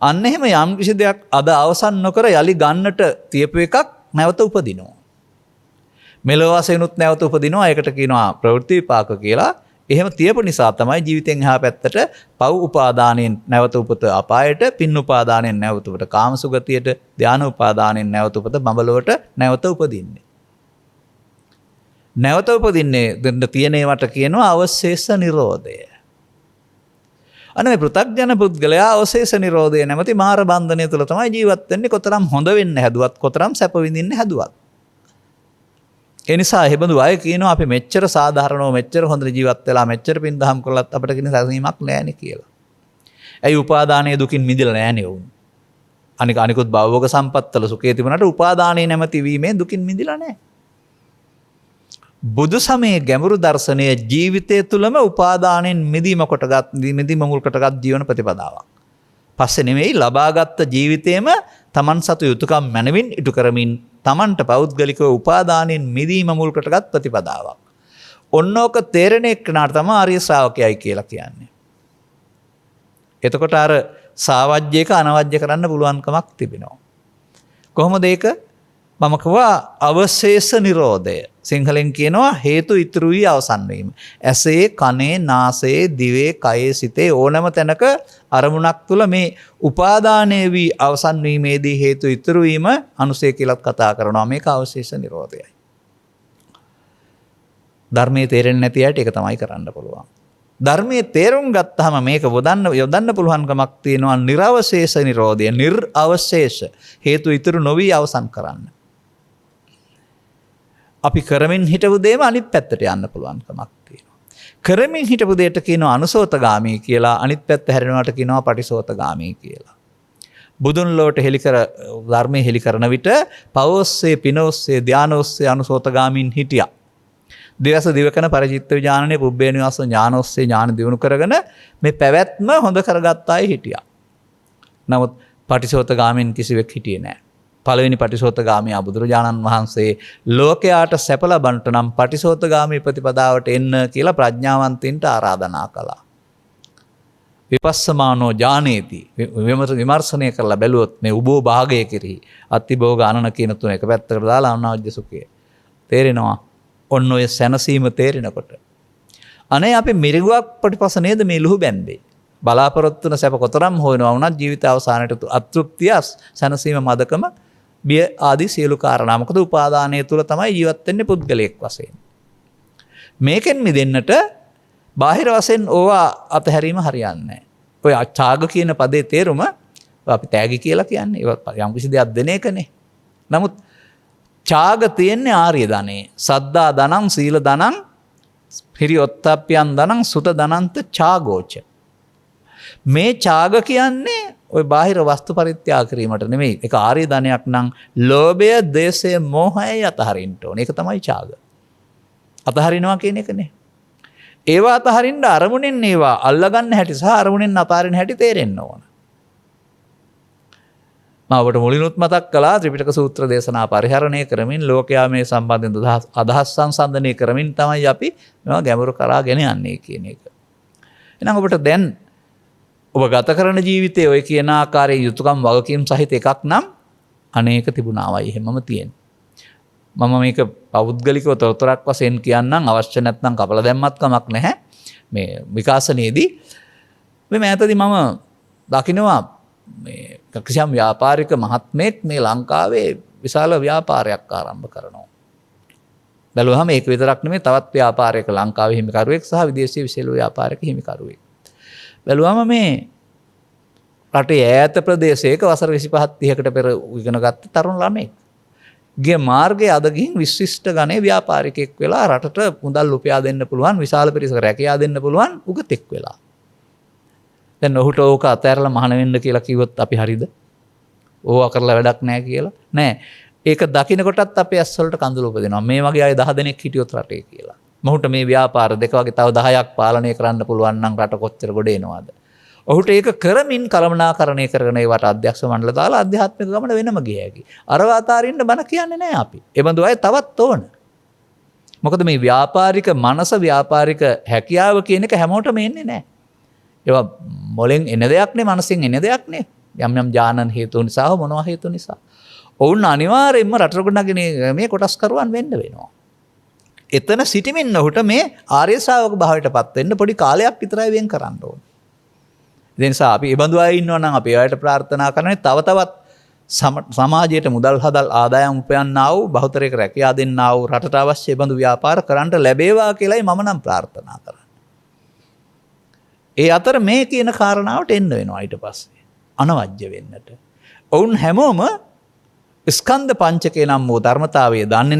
අන්න එහෙම යම් කිසි දෙයක් අද අවසන් නොකර යලි ගන්නට තියපු එකක් නැවත උපදිනවා. මෙලොව වශයෙන්ුත් නැවත උපදිනවා. ඒකට කියනවා ප්‍රවෘත්ති විපාක කියලා. එහෙම තියපු නිසා තමයි ජීවිතෙන් එහා පැත්තට පව් උපාදානයෙන් නැවත උපත අපායට, පින් උපාදානයෙන් නැවත උපත කාමසුගතියට, ධාන උපාදානයෙන් නැවත උපත බඹලොවට නැවත උපදින්නේ. නැවත උපදින්නේ දෙන්න තියෙන ඒවට කියනවා අවශේෂ නිරෝධය. අනේ පෘථග්ජන පුද්ගලයා අවශේෂ නිරෝධය නැමැති මාර බන්ධනය තුළ තමයි ජීවත් වෙන්නේ. කොතරම් හොඳ වෙන්න හැදුවත්, කොතරම් සැප විඳින්න හැදුවත්. ඒ නිසා එහෙබඳු අය කියනවා අපි මෙච්චර සාධාරණව මෙච්චර හොඳට ජීවත් වෙලා මෙච්චර පින් දහම් කළත් අපිට කිසි සැසීමක් නැහැනේ කියලා. ඇයි උපාදානයේ දුකින් මිදෙලා නැහැනේ වුන්. අනිකුත් භවෝග සම්පත්තල සුඛේ තිබුණාට උපාදානයේ නැමැති වීමේ දුකින් මිදෙලා නැහැ. බුදු සමයේ ගැඹුරු දර්ශනය ජීවිතය තුළම උපාදානයෙන් මිදීම මුල් කොටගත් ජීවන ප්‍රතිපදාවක්. පස්සේ නෙමෙයි ලබාගත් ජීවිතේම තමන් සතු යුතුයකම් මැනවින් ඉටු කරමින් තමන්ට පෞද්ගලිකව උපාදානෙන් මිදීම මුල් කොටගත් ප්‍රතිපදාවක්. ඔන්නෝක තේරෙන එක්කනට තමයි ආර්ය ශ්‍රාවකයයි කියලා කියන්නේ. එතකොට අර සාවජ්‍යයක අනවජ්‍ය කරන්න පුළුවන්කමක් තිබෙනවා. කොහොමද ඒක? මම කිව්වා අවශේෂ නිරෝධය. සිංහලෙන් කියනවා හේතු ඉතුරු වී අවසන් වීම. ඇසේ, කනේ, නාසයේ, දිවේ, කයේ, සිතේ ඕනම තැනක අරමුණක් තුල මේ උපාදානයේ වී අවසන් වීමේදී හේතු ඉතුරු වීම අනුසය කියලාත් කතා කරනවා. මේක අවශේෂ නිරෝධයයි. ධර්මයේ තේරෙන්නේ නැති අයට ඒක තමයි කරන්න පුළුවන්. ධර්මයේ තේරුම් ගත්තාම මේක යොදන්න පුළුවන්කමක් තියෙනවා. නිර්වශේෂ නිරෝධය, නිර්වශේෂ හේතු ඉතුරු නොවි අවසන් කරන්න. අපි කරමින් හිටපු දේම අනිත් පැත්තට යන්න පුළුවන්කමක් තියෙනවා. කරමින් හිටපු දෙයට කියනවා අනුසෝතගාමී කියලා, අනිත් පැත්ත හැරෙනවට කියනවා පටිසෝතගාමී කියලා. බුදුන් ලෝට ධර්මයේ හෙලි කරන විට පවොස්සේ, පිනොස්සේ, ධානොස්සේ අනුසෝතගාමීන් හිටියා. දිවස දිවකන පරිචිත්ත විඥානනේ පුබ්බේ නිවාස ඥානොස්සේ ඥාන දිනු කරගෙන මේ පැවැත්ම හොඳ කරගත් අය හිටියා. නමුත් පටිසෝතගාමීන් කිසිවෙක් හිටියේ නැහැ. පළවෙනි පටිසෝතගාමී බුදුරජාණන් වහන්සේ ලෝකයාට සැප ලබන්නට නම් පටිසෝතගාමී ප්‍රතිපදාවට එන්න කියලා ප්‍රඥාවන්තින්ට ආරාධනා කළා. විපස්සමානෝ ඥානේති විමර්ශනය කරලා බැලුවොත් මේ උබෝ භාගය කෙරෙහි අත්තිභෝග අනන කියන තුන එක පැත්තකට දාලා අනාවජ්‍ය සුඛය තේරෙනවා. ඔන්න ඔය සැනසීම තේරෙනකොට අනේ අපි මිරිගුවක් පිටිපස නේද මේ ලුහු බැන්දේ. බලාපොරොත්තු වෙන සැප කොතරම් හොයනවා වුණත් ජීවිත අවසානයේට අතෘප්තිය, සැනසීම, මදකම, බිය ආදී සියලු කාරණා. මොකද උපාදානය තුල තමයි ජීවත් වෙන්නේ පුද්ගලයෙක් වශයෙන්. මේකෙන් මිදෙන්නට බාහිර වශයෙන් ඕවා අතහැරීම හරියන්නේ නැහැ. ඔය ඡාග කියන පදේ තේරුම අපි තෑගි කියලා කියන්නේ. ඒක යම් කිසි දෙයක් දෙන එකනේ. නමුත් ඡාග තියෙන්නේ ආර්ය ධනේ. සද්දා ධනං, සීල ධනං, හිරියොත්තප්පයන් ධනං, සුත ධනන්ත ඡාගෝච. මේ ඡාග කියන්නේ ඔය බාහිර වස්තු පරිත්‍යාග කිරීමට නෙමෙයි. ඒක ආර්ය ධනයක් නම් ලෝභය, ද්වේෂය, මෝහය අතහරින්න ඕනේ. ඒක තමයි ඡාග. අතහරිනවා කියන එකනේ. ඒවා අතහරින්න අරමුණෙන් ඒවා අල්ලගන්න හැටි සහ අරමුණෙන් අතාරින හැටි තේරෙන්න ඕන. මම ඔබට මුලිනුත් මතක් කළා ත්‍රිපිටක සූත්‍ර දේශනා පරිහරණය කරමින් ලෝකයා මේ සම්බන්ධයෙන් අදහස් සංසන්දනය කරමින් තමයි අපි මේවා ගැඹුරු කරාගෙන යන්නේ කියන එක. එහෙනම් ඔබට දැන් ඔබ ගත කරන ජීවිතයේ ඔය කියන ආකාරයේ යුතුයකම් වගකීම් සහිත එකක් නම් අනේක තිබුණාවයි එහෙමම තියෙන්නේ. මම මේක පෞද්ගලිකව තොරතුරක් වශයෙන් කියන්නම්, අවශ්‍ය නැත්නම් කපලා දැම්මත් කමක් නැහැ. මේ විකාශනයේදී මේ මෑතදී මම දකිනවා මේ කිසියම් ව්‍යාපාරික මහත්මයෙක් මේ ලංකාවේ විශාල ව්‍යාපාරයක් ආරම්භ කරනවා. බැලුවහම ඒක විතරක් නෙමෙයි, තවත් ව්‍යාපාරයක ලංකාවේ හිමිකරුවෙක් සහ විදේශීය විශේෂ ව්‍යාපාරයක හිමිකරුවෙක්. බැලුවම මේ රටේ ඈත ප්‍රදේශයක වසර 25 30කට පෙර ඉගෙන ගත්ත තරුණ ළමෙක් ගිය මාර්ගයේ අද ගිහින් විශිෂ්ට ගණේ ව්‍යාපාරිකයෙක් වෙලා රටට මුදල් උපයා දෙන්න පුළුවන්, විශාල පිරිසකට රැකියා දෙන්න පුළුවන් උගතෙක් වෙලා. දැන් ඔහුට ඕක අතහැරලා මහාන වෙන්න කියලා කිව්වොත් අපි හරිද? ඕවා කරලා වැඩක් නැහැ කියලා. නෑ. ඒක දකින්නකොටත් අපේ ඇස් වලට කඳුළු උපදිනවා. මේ වගේ අය 10 දෙනෙක් හිටියොත් රටේ කියලා. මොහුට මේ ව්‍යාපාර දෙක වගේ තව 10ක් පාලනය කරන්න පුළුවන් නම් රට කොච්චර ගොඩ එනවද? ඔහුට ඒක කරමින් කළමනාකරණය කරගෙන ඒවට අධ්‍යක්ෂ මණ්ඩල දාලා ආධ්‍යාත්මික ගමන වෙනම ගිය හැකි. අරව අතාරින්න බන කියන්නේ නැහැ අපි. ඒ බඳු අය තවත් ඕන. මොකද මේ ව්‍යාපාරික මනස, ව්‍යාපාරික හැකියාව කියන එක හැමෝටම එන්නේ නැහැ. ඒවා මොලෙන් එන දෙයක් නේ, මනසෙන් එන දෙයක් නේ. යම් යම් ඥානන් හේතු නිසා හෝ මොනවා හේතු නිසා. ඔවුන් අනිවාර්යයෙන්ම රට ගොඩනගෙන මේ කොටස් කරුවන් වෙන්න වෙනවා. එතන සිටිමින් ඔහුට මේ ආර්ය ශ්‍රාවක භාවයටපත් වෙන්න පොඩි කාලයක් විතරයි වෙන් කරන්න ඕනේ. ඒ නිසා අපි ඒ බඳු අය ඉන්නවා නම් අපි ඒවට ප්‍රාර්ථනා කරන්නේ තව තවත් සමාජයට මුදල් හදල් ආදායම් උපයන්නා වූ, බහුතරයක රැකියා දෙන්නා වූ, රටට අවශ්‍ය බඳු ව්‍යාපාර කරන්න ලැබේවා කියලායි මම නම් ප්‍රාර්ථනා කරන්නේ. ඒ අතර මේ කියන කාරණාවට එන්න වෙනවා ඊට පස්සේ අනවජ්‍ය වෙන්නට. ඔවුන් හැමෝම ස්කන්ධ පංචකේ නම් වූ ධර්මතාවය දන්නේ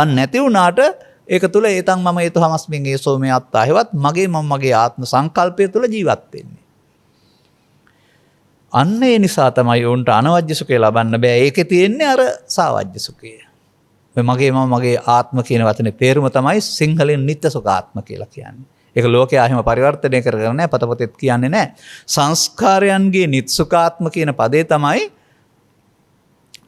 නැති වුණාට ඒක තුල ඒතන් මම ඒතු හමස්මින් ඒසෝ මේ අත්තා හේවත් මගේ මම මගේ ආත්ම සංකල්පය තුල ජීවත් වෙන්නේ. අන්න ඒ නිසා තමයි උන්ට අනවජ්‍ය සුඛය ලබන්න බෑ. ඒකේ තියෙන්නේ අර සාවජ්‍ය සුඛය. මගේ මම මගේ ආත්ම කියන වචනේ තේරුම තමයි සිංහලෙන් නිත්‍ය සුඛාත්ම කියලා කියන්නේ. ඒක ලෝකයා එහෙම පරිවර්තනය කරගෙන නැහැ, පතපොතෙත් කියන්නේ නැහැ. සංස්කාරයන්ගේ නිත්සුඛාත්ම කියන පදේ තමයි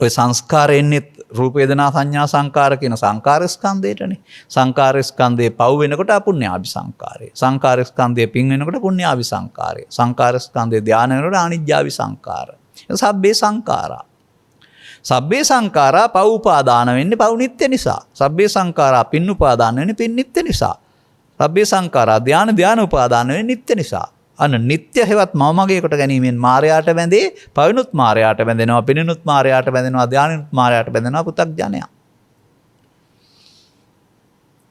ඔය සංස්කාර එන්නේ රූප වේදනා සංඥා සංකාර කියන සංකාර ස්කන්ධයටනේ. සංකාර ස්කන්ධේ පව් වෙනකොට අපුඤ්ඤාභි සංකාරය. සංකාර ස්කන්ධේ පින් වෙනකොට පුඤ්ඤාභි සංකාරය. සංකාර ස්කන්ධේ ධානය වෙනකොට ආනිජ්ජාභි සංකාරය. සබ්බේ සංකාරා. සබ්බේ සංකාරා පව් උපාදාන වෙන්නේ පව් නිත්‍ය නිසා. සබ්බේ සංකාරා පින් උපාදාන වෙන්නේ පින් නිත්‍ය නිසා. සබ්බේ සංකාරා ධාන උපාදාන වෙන්නේ නිත්‍ය නිසා. අන්න නිත්‍ය හේවත් මමගේ කොට ගැනීමෙන් මායයට බැඳේ, පවිනුත් මායයට බැඳෙනවා, පිනිනුත් මායයට බැඳෙනවා, ධානිනුත් මායයට බැඳෙනවා පු탁ජනයා.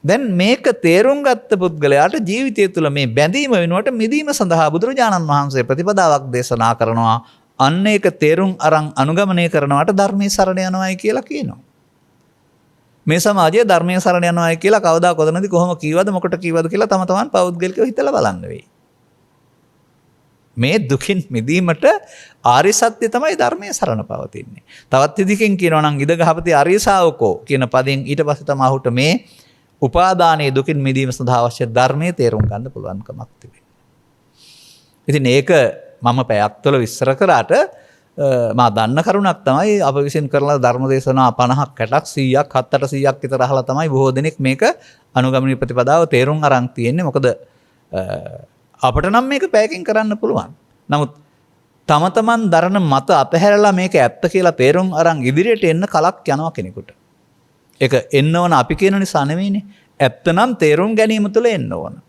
දැන් මේක තේරුම් ගත්ත පුද්ගලයාට ජීවිතය තුළ මේ බැඳීම වෙනුවට මිදීම සඳහා බුදුරජාණන් වහන්සේ ප්‍රතිපදාවක් දේශනා කරනවා. අන්න ඒක තේරුම් අරන් අනුගමනය කරනවට ධර්මයේ සරණ යනවායි කියලා කියනවා. මේ සමාජයේ ධර්මයේ සරණ යනවායි කියලා කවදා කොතනදී කොහොම කීවද මොකට කීවද කියලා තම තමන් පෞද්ගලිකව හිතලා බලන්න වෙයි. මේ දුකින් මිදීමට ආර්ය සත්‍ය තමයි ධර්මයේ සරණ පවතින්නේ. තවත් විදිහකින් කියනවා නම් ඉද ගහපති ආර්ය ශාවකෝ කියන පදයෙන් ඊට පස්සේ තමයි ඔහුට මේ උපාදානයේ දුකින් මිදීම සඳහා අවශ්‍ය ධර්මයේ තේරුම් ගන්න පුළුවන්කමක් තිබෙනවා. ඉතින් ඒක මම පැයක් තුළ විස්තර කරාට මා දන්න කරුණක් තමයි අප විසින් කරලා ධර්ම දේශනා 50ක් 60ක් 100ක් 700ක් විතර අහලා තමයි බොහෝ දෙනෙක් මේක අනුගමනීය ප්‍රතිපදාව තේරුම් අරන් තියෙන්නේ. මොකද අපට නම් මේක පැයකින් කරන්න පුළුවන්. නමුත් තම තමන් දරන මත අපහැරලා මේක ඇත්ත කියලා තේරුම් අරන් ඉදිරියට එන්න කලක් යනවා කෙනෙකුට. ඒක එන්න ඕන අපි කියන නිසා නෙවෙයිනේ. ඇත්ත නම් තේරුම් ගැනීම තුළ එන්න ඕන.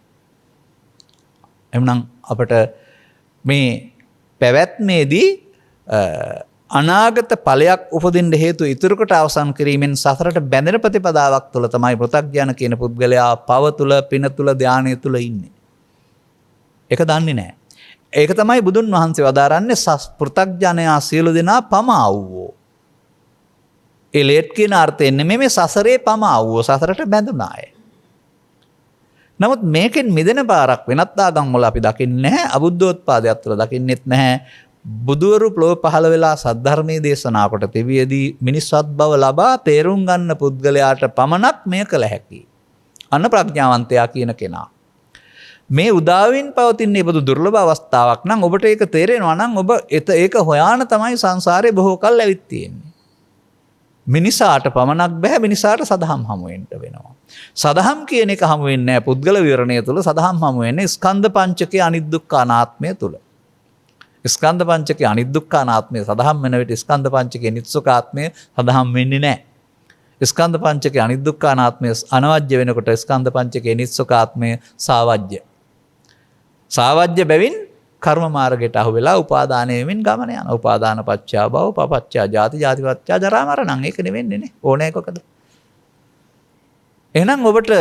එhmenan අපට මේ පැවැත්මේදී අනාගත ඵලයක් උපදින්න හේතු ඉතුරු කොට අවසන් කිරීමෙන් සසරට බැඳෙන ප්‍රතිපදාවක් තුළ තමයි පෘථග්ජන කියන පුද්ගලයා පව තුළ පින තුළ ධානය තුළ ඉන්නේ. ඒක දන්නේ නැහැ. ඒක තමයි බුදුන් වහන්සේ වදාරන්නේ පෘථග්ජනයා සියලු දෙනා පමා වූවෝ. ඒ ලේට් කියන අර්ථයෙන් නෙමෙයි මේ සසරේ පමා වූවෝ සසරට බැඳුනාය. නමුත් මේකෙන් මිදෙන පාරක් වෙනත් ආගම් වල අපි දකින්නේ නැහැ. අබුද්ධෝත්පාදයක් තුළ දකින්නෙත් නැහැ. බුදුවරු ලෝක පහළ වෙලා සද්ධර්මයේ දේශනා කොට තිබියදී මිනිස්වත් බව ලබා තේරුම් ගන්න පුද්ගලයාට පමණක් මෙය කළ හැකියි. අන්න ප්‍රඥාවන්තයා කියන කෙනා. මේ උදාවින් පවතින මේ බඳු දුර්ලභ අවස්ථාවක් නම් ඔබට ඒක තේරෙනවා නම් ඔබ ඒක හොයාන තමයි සංසාරේ බොහෝ කල් ඇවිත් තියෙන්නේ. මිනිසාට පමණක් බෑ මිනිසාට සදහම් හමු වෙන්න වෙනවා. සදහම් කියන එක හමු වෙන්නේ නැහැ පුද්ගල විවරණය තුළ. සදහම් හමු වෙන්නේ ස්කන්ධ පංචකයේ අනිදුක්ඛ අනාත්මය තුළ. ස්කන්ධ පංචකයේ අනිදුක්ඛ අනාත්මය සදහම් වෙන විට ස්කන්ධ පංචකයේ නිත්සුකාත්මය සදහම් වෙන්නේ නැහැ. ස්කන්ධ පංචකයේ අනිදුක්ඛ අනාත්මය අනවජ්‍ය වෙනකොට ස්කන්ධ පංචකයේ නිත්සුකාත්මය සාවජ්‍ය. සාවජ්‍ය බැවින් කර්ම මාර්ගයට අහු වෙලා උපාදානය වෙමින් ගමන යන. උපාදාන පත්‍යා භව, පපච්චා ජාති, ජාති පත්‍යා ජරා මරණං. ඒක නෙවෙන්නේ නේ. ඕන එකකද? එහෙනම් ඔබට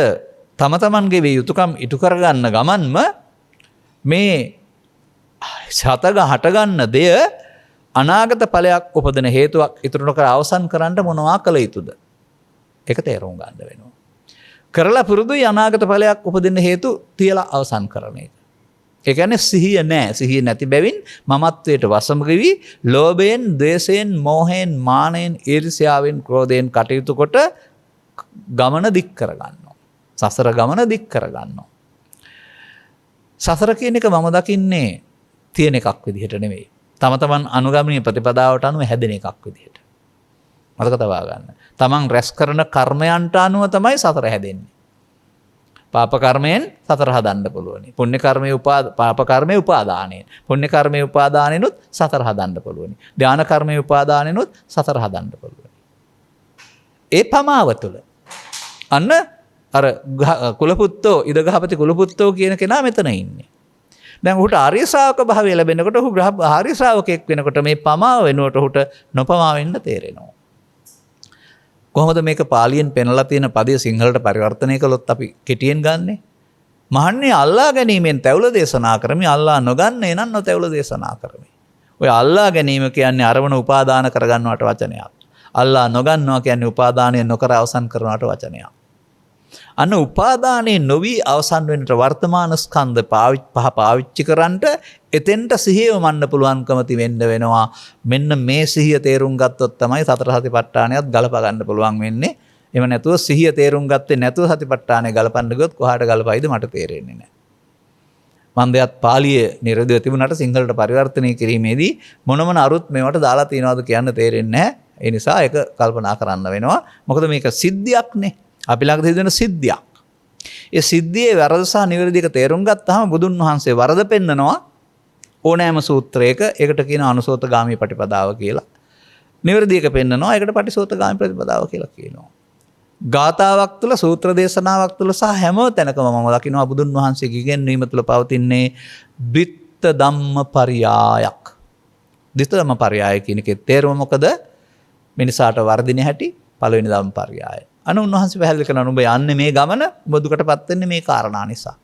තම තමන්ගේ වේ යුතුයකම් ඉටු කරගන්න ගමන්ම මේ හට ගන්න දෙය අනාගත ඵලයක් උපදින හේතුවක් ඉතුරු නොකර අවසන් කරන්න මොනවා කළ යුතුද? ඒක තේරුම් ගන්න වෙනවා. කරලා පුරුදුයි අනාගත ඵලයක් උපදින හේතු තියලා අවසන් කරන එක. ඒ කියන්නේ සිහිය නැහැ. සිහිය නැති බැවින් මමත්වයට වසම ගෙවි ලෝභයෙන්, ද්වේෂයෙන්, මෝහයෙන්, මානයෙන්, ඊර්ෂ්‍යාවෙන්, ක්‍රෝධයෙන් කටයුතු කොට ගමන දික් කරගන්නවා. සසර ගමන දික් කරගන්නවා. සසර කියන එක මම දකින්නේ තියෙන එකක් විදිහට නෙවෙයි. තම තමන් අනුගමනීය ප්‍රතිපදාවට අනුව හැදෙන එකක් විදිහට. මතක තබා ගන්න. තමන් රැස් කරන කර්මයන්ට අනුව තමයි සසර හැදෙන්නේ. පාප කර්මයෙන් සතර හදන්න පුළුවනි. පුණ්‍ය කර්මයේ පාප කර්මයේ උපාදානයෙන්. පුණ්‍ය කර්මයේ උපාදානෙනුත් සතර හදන්න පුළුවනි. ධාන කර්මයේ උපාදානෙනුත් සතර හදන්න පුළුවනි. ඒ පමාව තුළ අන්න අර කුලපුත්තෝ ඉදගහපති කුලපුත්තෝ කියන කෙනා මෙතන ඉන්නේ. දැන් ඔහුට ආර්ය ශ්‍රාවක භාවය ලැබෙනකොට ඔහු ආර්ය ශ්‍රාවකෙක් වෙනකොට මේ පමාව වෙනුවට ඔහුට නොපමා වෙන්න තේරෙනවා. කොහොමද මේක පාලියෙන් පෙන්ලා තියෙන පදය සිංහලට පරිවර්තනය කළොත් අපි කෙටියෙන් ගන්නෙ? මහන්නේ අල්ලා ගැනීමෙන් තැවුල දේශනා කරමි, අල්ලා නොගන්න එනන් නොතැවුල දේශනා කරමි. ඔය අල්ලා ගැනීම කියන්නේ අරමුණ උපාදාන කරගන්නවට වචනයක්. අල්ලා නොගන්නවා කියන්නේ උපාදානය නොකර අවසන් කරනවට වචනයක්. අන්න උපාදානයේ නොවි අවසන් වෙනට වර්තමාන ස්කන්ධ පහ පාවිච්චි කරන්නට එතෙන්ට සිහියව මන්න පුළුවන්කම තිබෙන්න වෙනවා. මෙන්න මේ සිහිය තේරුම් ගත්තොත් තමයි සතර සතිපට්ඨානයත් ගලප ගන්න පුළුවන් වෙන්නේ. එහෙම නැතුව සිහිය තේරුම් ගත්තේ නැතුව සතිපට්ඨානය ගලපන්න ගියොත් කොහාට ගලපයිද මට තේරෙන්නේ නැහැ. මන් දෙයත් පාලිය නිරදව තිබුණාට සිංහලට පරිවර්තනය කිරීමේදී මොන අරුත් මේවට දාලා තියනවද කියන්න තේරෙන්නේ නැහැ. ඒ නිසා ඒක කල්පනා කරන්න වෙනවා. මොකද මේක සිද්ධියක්නේ. අපි ළඟ තියෙන සිද්ධියක්. ඒ සිද්ධියේ වැරදි සහ නිවැරදි එක තේරුම් ගත්තාම බුදුන් වහන්සේ වරද පෙන්නනවා ඕනෑම සූත්‍රයක. ඒකට කියන අනුසෝතගාමී ප්‍රතිපදාව කියලා. නිවැරදි එක පෙන්නනවා. ඒකට පටිසෝතගාමී ප්‍රතිපදාව කියලා කියනවා. ගාථාවක් තුළ සූත්‍ර දේශනාවක් තුළ සහ හැම තැනකම මම දකිනවා බුදුන් වහන්සේගේ ඉගැන්වීම තුළ පවතින්නේ ද්විත්ත ධම්ම පරියායක්. ද්විත්ත ධම්ම පරියාය කියන එකේ තේරුම මොකද? මිනිසාට වර්ධින හැටි පළවෙනි ධම්ම පරියාය. උන්වහන්සේ පැහැදිලි කරනවා නුඹ යන්නේ මේ ගමන ඔබ දුකටපත් වෙන්නේ මේ කාරණා නිසා.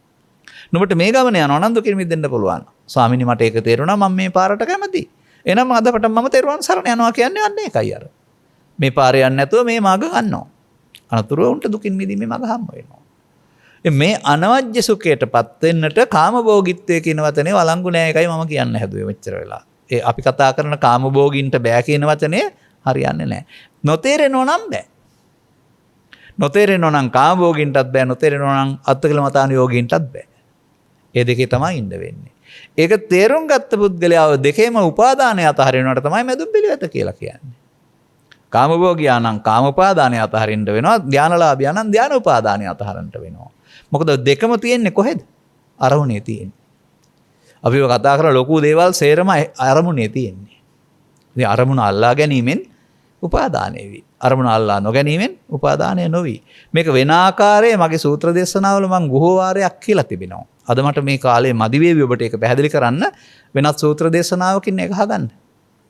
නුඹට මේ ගමන යනවා නම් දුකින් මිදෙන්න පුළුවන්. ස්වාමීනි මට ඒක තේරුණා මම මේ පාරට කැමතියි. එහෙනම් අදපට මම තෙරුවන් සරණ යනවා කියන්නේ අන්න ඒකයි අර. මේ පාරේ යන්නේ නැතුව මේ මාර්ග ගන්නවා. අනතුරුව උන්ට දුකින් මිදීමේ මඟ හම්බ වෙනවා. මේ අනවජ්‍ය සුඛයටපත් වෙන්නට කාමභෝගීත්වය කියන වචනේ වළංගු නෑ එකයි මම කියන්න හැදුවේ මෙච්චර වෙලා. ඒ අපි කතා කරන කාමභෝගීන්ට බෑ කියන වචනේ හරියන්නේ නෑ. නොතේරෙනව නම් බෑ. නොතේරෙනව නම් කාමභෝගීන්ටත් බෑ. නොතේරෙනව නම් අත්කලමතාන යෝගීන්ටත් බෑ. ඒ දෙකේ තමයි ඉන්න වෙන්නේ. ඒක තේරුම් ගත්ත පුද්ගලයාව දෙකේම උපාදානය අතහරිනවට තමයි මැදුම් පිළිවෙත කියලා කියන්නේ. කාමභෝගියා නම් කාම උපාදානය අතහරින්න වෙනවා. ධානලාභියා නම් ධාන උපාදානය අතහරින්න වෙනවා. මොකද දෙකම තියෙන්නේ කොහෙද? අරමුණේ තියෙන්නේ. අපිව කතා කරන ලොකු දේවල් සේරම අරමුණේ තියෙන්නේ. ඉතින් අරමුණ අල්ලා ගැනීමෙන් උපාදානය වෙයි. අරමුණ අල්ලා නොගැනීමෙන් උපාදානය නොවි. මේක වෙන ආකාරයේ මගේ සූත්‍ර දේශනාවල මම බොහෝ වාරයක් කියලා තිබෙනවා. අද මට මේ කාලේ මදි වේවි ඔබට ඒක පැහැදිලි කරන්න වෙනත් සූත්‍ර දේශනාවකින් ඒක අහගන්න.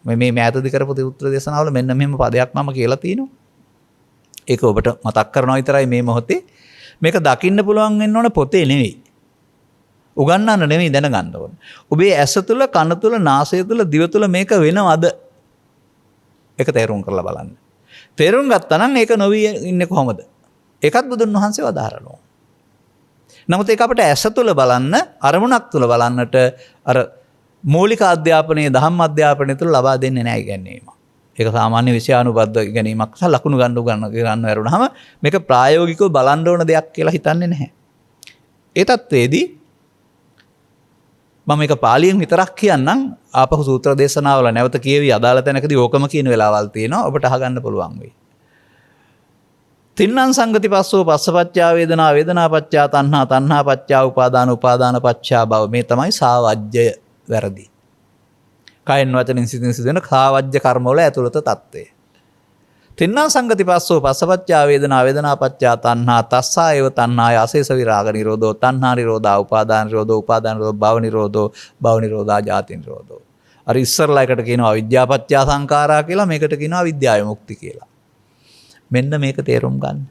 මේ මෑතදී කරපු සූත්‍ර දේශනාවල මෙන්න මෙහෙම පදයක් මම කියලා තිනවා. ඒක ඔබට මතක් කරනවා විතරයි මේ මොහොතේ. මේක දකින්න පුළුවන් වෙන්න ඕන පොතේ නෙවෙයි. උගන්නන්න නෙවෙයි දැනගන්න ඕන. ඔබේ ඇස තුල, කන තුල, නාසය තුල, දිව තුල මේක වෙනවද? ඒක තේරුම් කරලා බලන්න. තේරුම් ගත්තා නම් ඒක නොවි ඉන්නේ කොහොමද? ඒකත් බුදුන් වහන්සේ වදාරනවා. නමුත් ඒක අපිට ඇස තුල බලන්න, අරමුණක් තුල බලන්නට අර මූලික අධ්‍යාපනයේ දහම් අධ්‍යාපනය තුළ ලබා දෙන්නේ නැහැ ඉගෙනීම. ඒක සාමාන්‍ය විෂයානුබද්ධ ඉගෙනීමක් සහ ලකුණු ගන්න වැරුණාම මේක ප්‍රායෝගිකව බලන්න ඕන දෙයක් කියලා හිතන්නේ නැහැ. ඒ තත්ත්වයේදී මම මේක පාලියෙන් විතරක් කියන්නම්. ආපහු සූත්‍ර දේශනාවල නැවත කියවි අදාළ තැනකදී ඕකම කියන වෙලාවල් තියෙනවා. ඔබට අහගන්න පුළුවන් වෙයි. තින්නම් සංගති පස්සෝ පස්සපච්චා වේදනා වේදනාපච්චා තණ්හා තණ්හාපච්චා උපාදාන උපාදානපච්චා භව. මේ තමයි සාවජ්ජය වැරදි. කයෙන් වචනෙන් සිතින් සිදුවෙන කාවජ්‍ය කර්මවල ඇතුළත తත්වය. තින්නම් සංගති පස්සෝ පස්සපච්චා වේදනා වේදනාපච්චා තණ්හා තස්සා ඒව තණ්හාය අශේෂ විරාග නිරෝධෝ තණ්හා නිරෝධා උපාදාන නිරෝධෝ උපාදාන නිරෝධෝ භව නිරෝධෝ භව නිරෝධා ජාති නිරෝධෝ. අර ඉස්සරලා එකට කියනවා අවිද්‍යාපච්චා සංඛාරා කියලා, මේකට කියනවා අවිද්‍යාව මුක්ති කියලා. මෙන්න මේක තේරුම් ගන්න.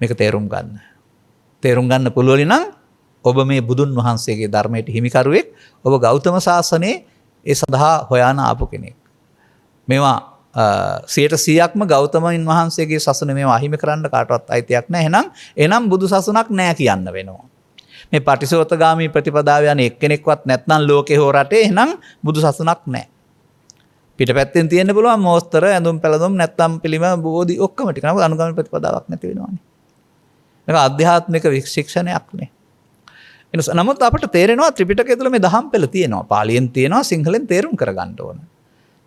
මේක තේරුම් ගන්න. තේරුම් ගන්න පුළුවන් නම් ඔබ මේ බුදුන් වහන්සේගේ ධර්මයට හිමිකරුවෙක්. ඔබ ගෞතම සාසනයේ ඒ සඳහා හොයාන ආපු කෙනෙක්. මේවා 100%ක්ම ගෞතමයන් වහන්සේගේ සසන මේවා අහිමි කරන්න කාටවත් අයිතියක් නැහැ. එහෙනම් බුදු සසුනක් නැහැ කියන්න වෙනවා. මේ පටිසෝතගාමී ප්‍රතිපදාව යන එක්කෙනෙක්වත් නැත්නම් ලෝකේ හෝ රටේ එහෙනම් බුදු සසුනක් නැහැ. පිටපැත්තෙන් තියෙන්න පුළුවන් මෝස්තර ඇඳුම් පැළඳුම් නැත්නම් පිළිම බෝධි ඔක්කොම ටික. නමුත් අනුගාමී ප්‍රතිපදාවක් නැති වෙනවානේ. මේක ආධ්‍යාත්මික විශික්ෂණයක් නේ. නමුත් අපට තේරෙනවා ත්‍රිපිටකය තුළ මේ දහම් පෙළ තියෙනවා. පාලියෙන් තියෙනවා, සිංහලෙන් තේරුම් කරගන්න ඕන.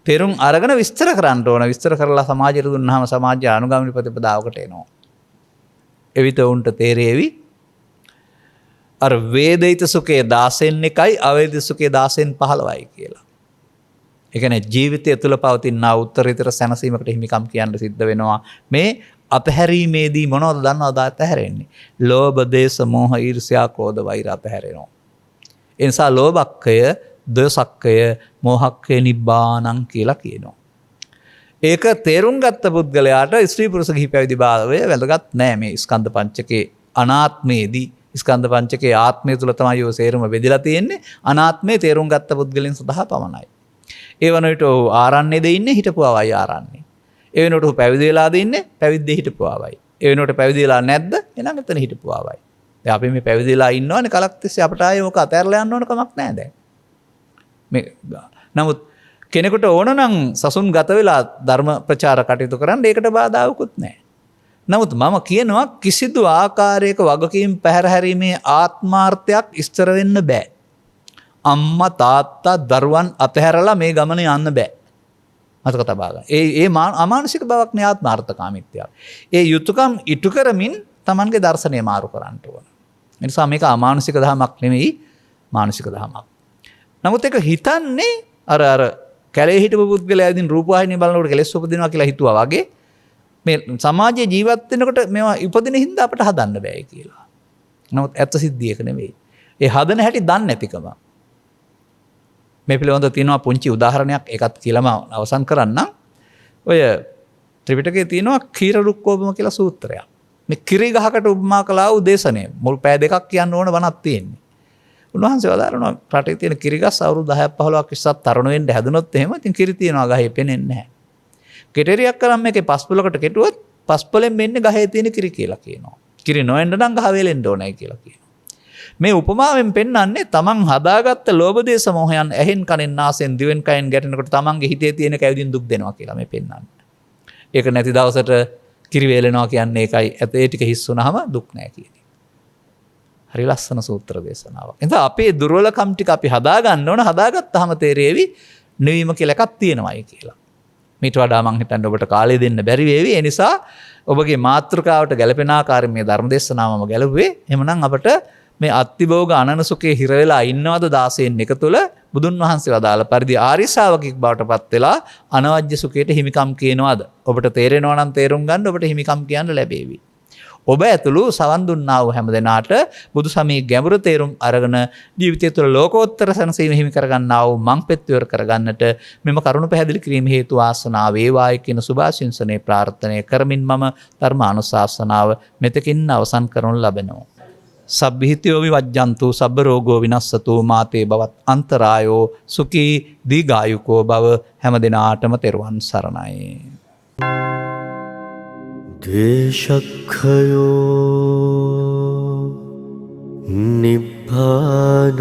තේරුම් අරගෙන විස්තර කරන්න ඕන. විස්තර කරලා සමාජයට දුන්නාම සමාජය අනුගාමී ප්‍රතිපදාවකට එනවා. එවිට උන්ට තේරෙවි අර වේදිත සුඛයේ 16න් එකයි අවේදිත සුඛයේ 16න් 15යි කියලා. ඒ කියන්නේ ජීවිතය තුළ පවතින උත්තරීතර සැනසීමකට හිමිකම් කියන්න සිද්ධ වෙනවා. මේ අතහැරීමේදී මොනවද දන්නවද අතහැරෙන්නේ? ලෝභ, දේශ, මෝහ, ඊර්ෂ්‍යා, ක්‍රෝධ, වෛර අතහැරෙනවා. ඒ නිසා ලෝභක්කය, ද්වේෂක්කය, මෝහක්කය නිබ්බානං කියලා කියනවා. ඒක තේරුම් ගත්ත පුද්ගලයාට ස්ත්‍රී පුරුෂ ගිහි පැවිදි භාවය වැදගත් නෑ. මේ ස්කන්ධ පංචකේ අනාත්මයේදී ස්කන්ධ පංචකේ ආත්මය තුල තමයි ඔය සේරම බෙදලා තියෙන්නේ. අනාත්මයේ තේරුම් ගත්ත පුද්ගලයන් සඳහා පමණයි. ඒ වන විට ආරණ්‍යද ඉන්නේ, හිටපුවවයි ආරණ්‍යේ. ඒ වෙනකොට පැවිදි වෙලාද ඉන්නේ, පැවිද්දේ හිටපුවවයි. ඒ වෙනකොට පැවිදි වෙලා නැද්ද? එහෙනම් එතන හිටපුවවයි. දැන් අපි මේ පැවිදි වෙලා ඉන්නවනේ කලක් තිස්සේ අපට ආයේ ඕක අතහැරලා යන්න ඕන කමක් නැහැ දැන්. මේ නමුත් කෙනෙකුට ඕන නම් සසුන් ගත වෙලා ධර්ම ප්‍රචාර කටයුතු කරන්න ඒකට බාධාවකුත් නැහැ. නමුත් මම කියනවා කිසිදු ආකාරයක වගකීම් පැහැර හැරීමේ ආත්මාර්ථයක් ඉස්තර වෙන්න බෑ. අම්මා තාත්තා දරුවන් අතහැරලා මේ ගමන යන්න බෑ. මතක තබා ගන්න. ඒ අමානුෂික බවක් නේ ආත්මාර්ථකාමීත්වය. ඒ යුතුයකම් ඉටු කරමින් Tamanගේ දර්ශනය මාරු කරන්න ඕන. ඒ නිසා මේක අමානුෂික ධමයක් නෙමෙයි මානුෂික ධමයක්. නමුත් ඒක හිතන්නේ අර කැලේ හිටපු පුද්ගලයා ඉදින් රූපවාහිනිය බලනකොට කෙලෙස් උපදිනවා කියලා හිතුවා වගේ මේ සමාජයේ ජීවත් වෙනකොට මේවා උපදින හින්දා අපට හදන්න බෑ කියලා. නමුත් ඇත්ත සිද්ධියක නෙවෙයි. ඒ හදන හැටි දන්නේ නැතිකම. මේ පිළිබඳව තියෙනවා පුංචි උදාහරණයක් ඒකත් කියලාම අවසන් කරන්නම්. ඔය ත්‍රිපිටකයේ තියෙනවා කීර රුක්කෝපම කියලා සූත්‍රයක්. මේ කිරි ගහකට උපමා කළා වූ දේශනය. මුල් පෑ දෙකක් කියන්න ඕන වණක් තියෙන්නේ. උන්වහන්සේ වදාරනවා රටේ තියෙන කිරි ගස් අවුරුදු 10ක් 15ක් ඉස්සත් තරුණ වෙන්න හැදුනොත් එහෙම ඉතින් කිරි තියනවා ගහේ පෙනෙන්නේ නැහැ. කෙටරියක් කරන් මේකේ පස්පලකට කෙටුවොත් පස්පලෙන් මෙන්නේ ගහේ තියෙන කිරි කියලා කියනවා. කිරි නොවෙන්න නම් ගහ වේලෙන්න ඕනයි කියලා කියනවා. මේ උපමාවෙන් පෙන්වන්නේ තමන් හදාගත්ත ලෝභ දේශ මොහයන් ඇහෙන් කනෙන් නාසයෙන් දිවෙන් කයෙන් ගැටෙනකොට තමන්ගේ හිතේ තියෙන කැවිදින් දුක් දෙනවා කියලා මේ පෙන්වන්නේ. ඒක නැති දවසට කිරි වේලෙනවා කියන්නේ ඒකයි. ඒ ටික හිස් වුනහම දුක් නැහැ කියන එක. හරි ලස්සන සූත්‍ර දේශනාවක්. එතන අපේ දුර්වලකම් ටික අපි හදා ගන්න ඕන. හදාගත්තාම තේරෙවි නිවීම කියලා එකක් තියෙනවායි කියලා. මීට වඩා මං හිතන්නේ ඔබට කාලය දෙන්න බැරි වේවි. ඒ නිසා ඔබගේ මාතෘකාවට ගැලපෙන ආකාරයෙන් මේ ධර්ම දේශනාවම ගැලුවේ. එහෙමනම් අපට මේ අත්තිභෝග අනනසුකේ හිර වෙලා ඉන්නවද 16න් එක තුල බුදුන් වහන්සේ වදාළ පරිදි ආර්ය ශ්‍රාවකෙක් බවට පත් වෙලා අනවජ්‍ය සුඛයට හිමිකම් කියනවාද? ඔබට තේරෙනවා නම් තේරුම් ගන්න ඔබට හිමිකම් කියන්න ලැබේවි. ඔබ ඇතුළු සවන් දුන්නා වූ හැම දෙනාට බුදු සමයේ ගැඹුරු තේරුම් අරගෙන ජීවිතය තුළ ලෝකෝත්තර සැනසීම හිමි කරගන්නා වූ මං පෙත්විවර කරගන්නට මෙම කරුණ පැහැදිලි කිරීම හේතු වාසනා වේවායි කියන සුභාශිංසනයේ ප්‍රාර්ථනා කරමින් මම ධර්මානුශාසනාව මෙතකින් අවසන් කරනු ලබනවා. සබ්බිහිතයෝ විවජ්ජන්තු සබ්බ රෝගෝ විනස්සතු මාතේ බවත් අන්තරායෝ සුඛී දීඝායුකෝ භව හැම දිනාටම තෙරුවන් සරණයි. දේශක්ඛයෝ නිබ්බානං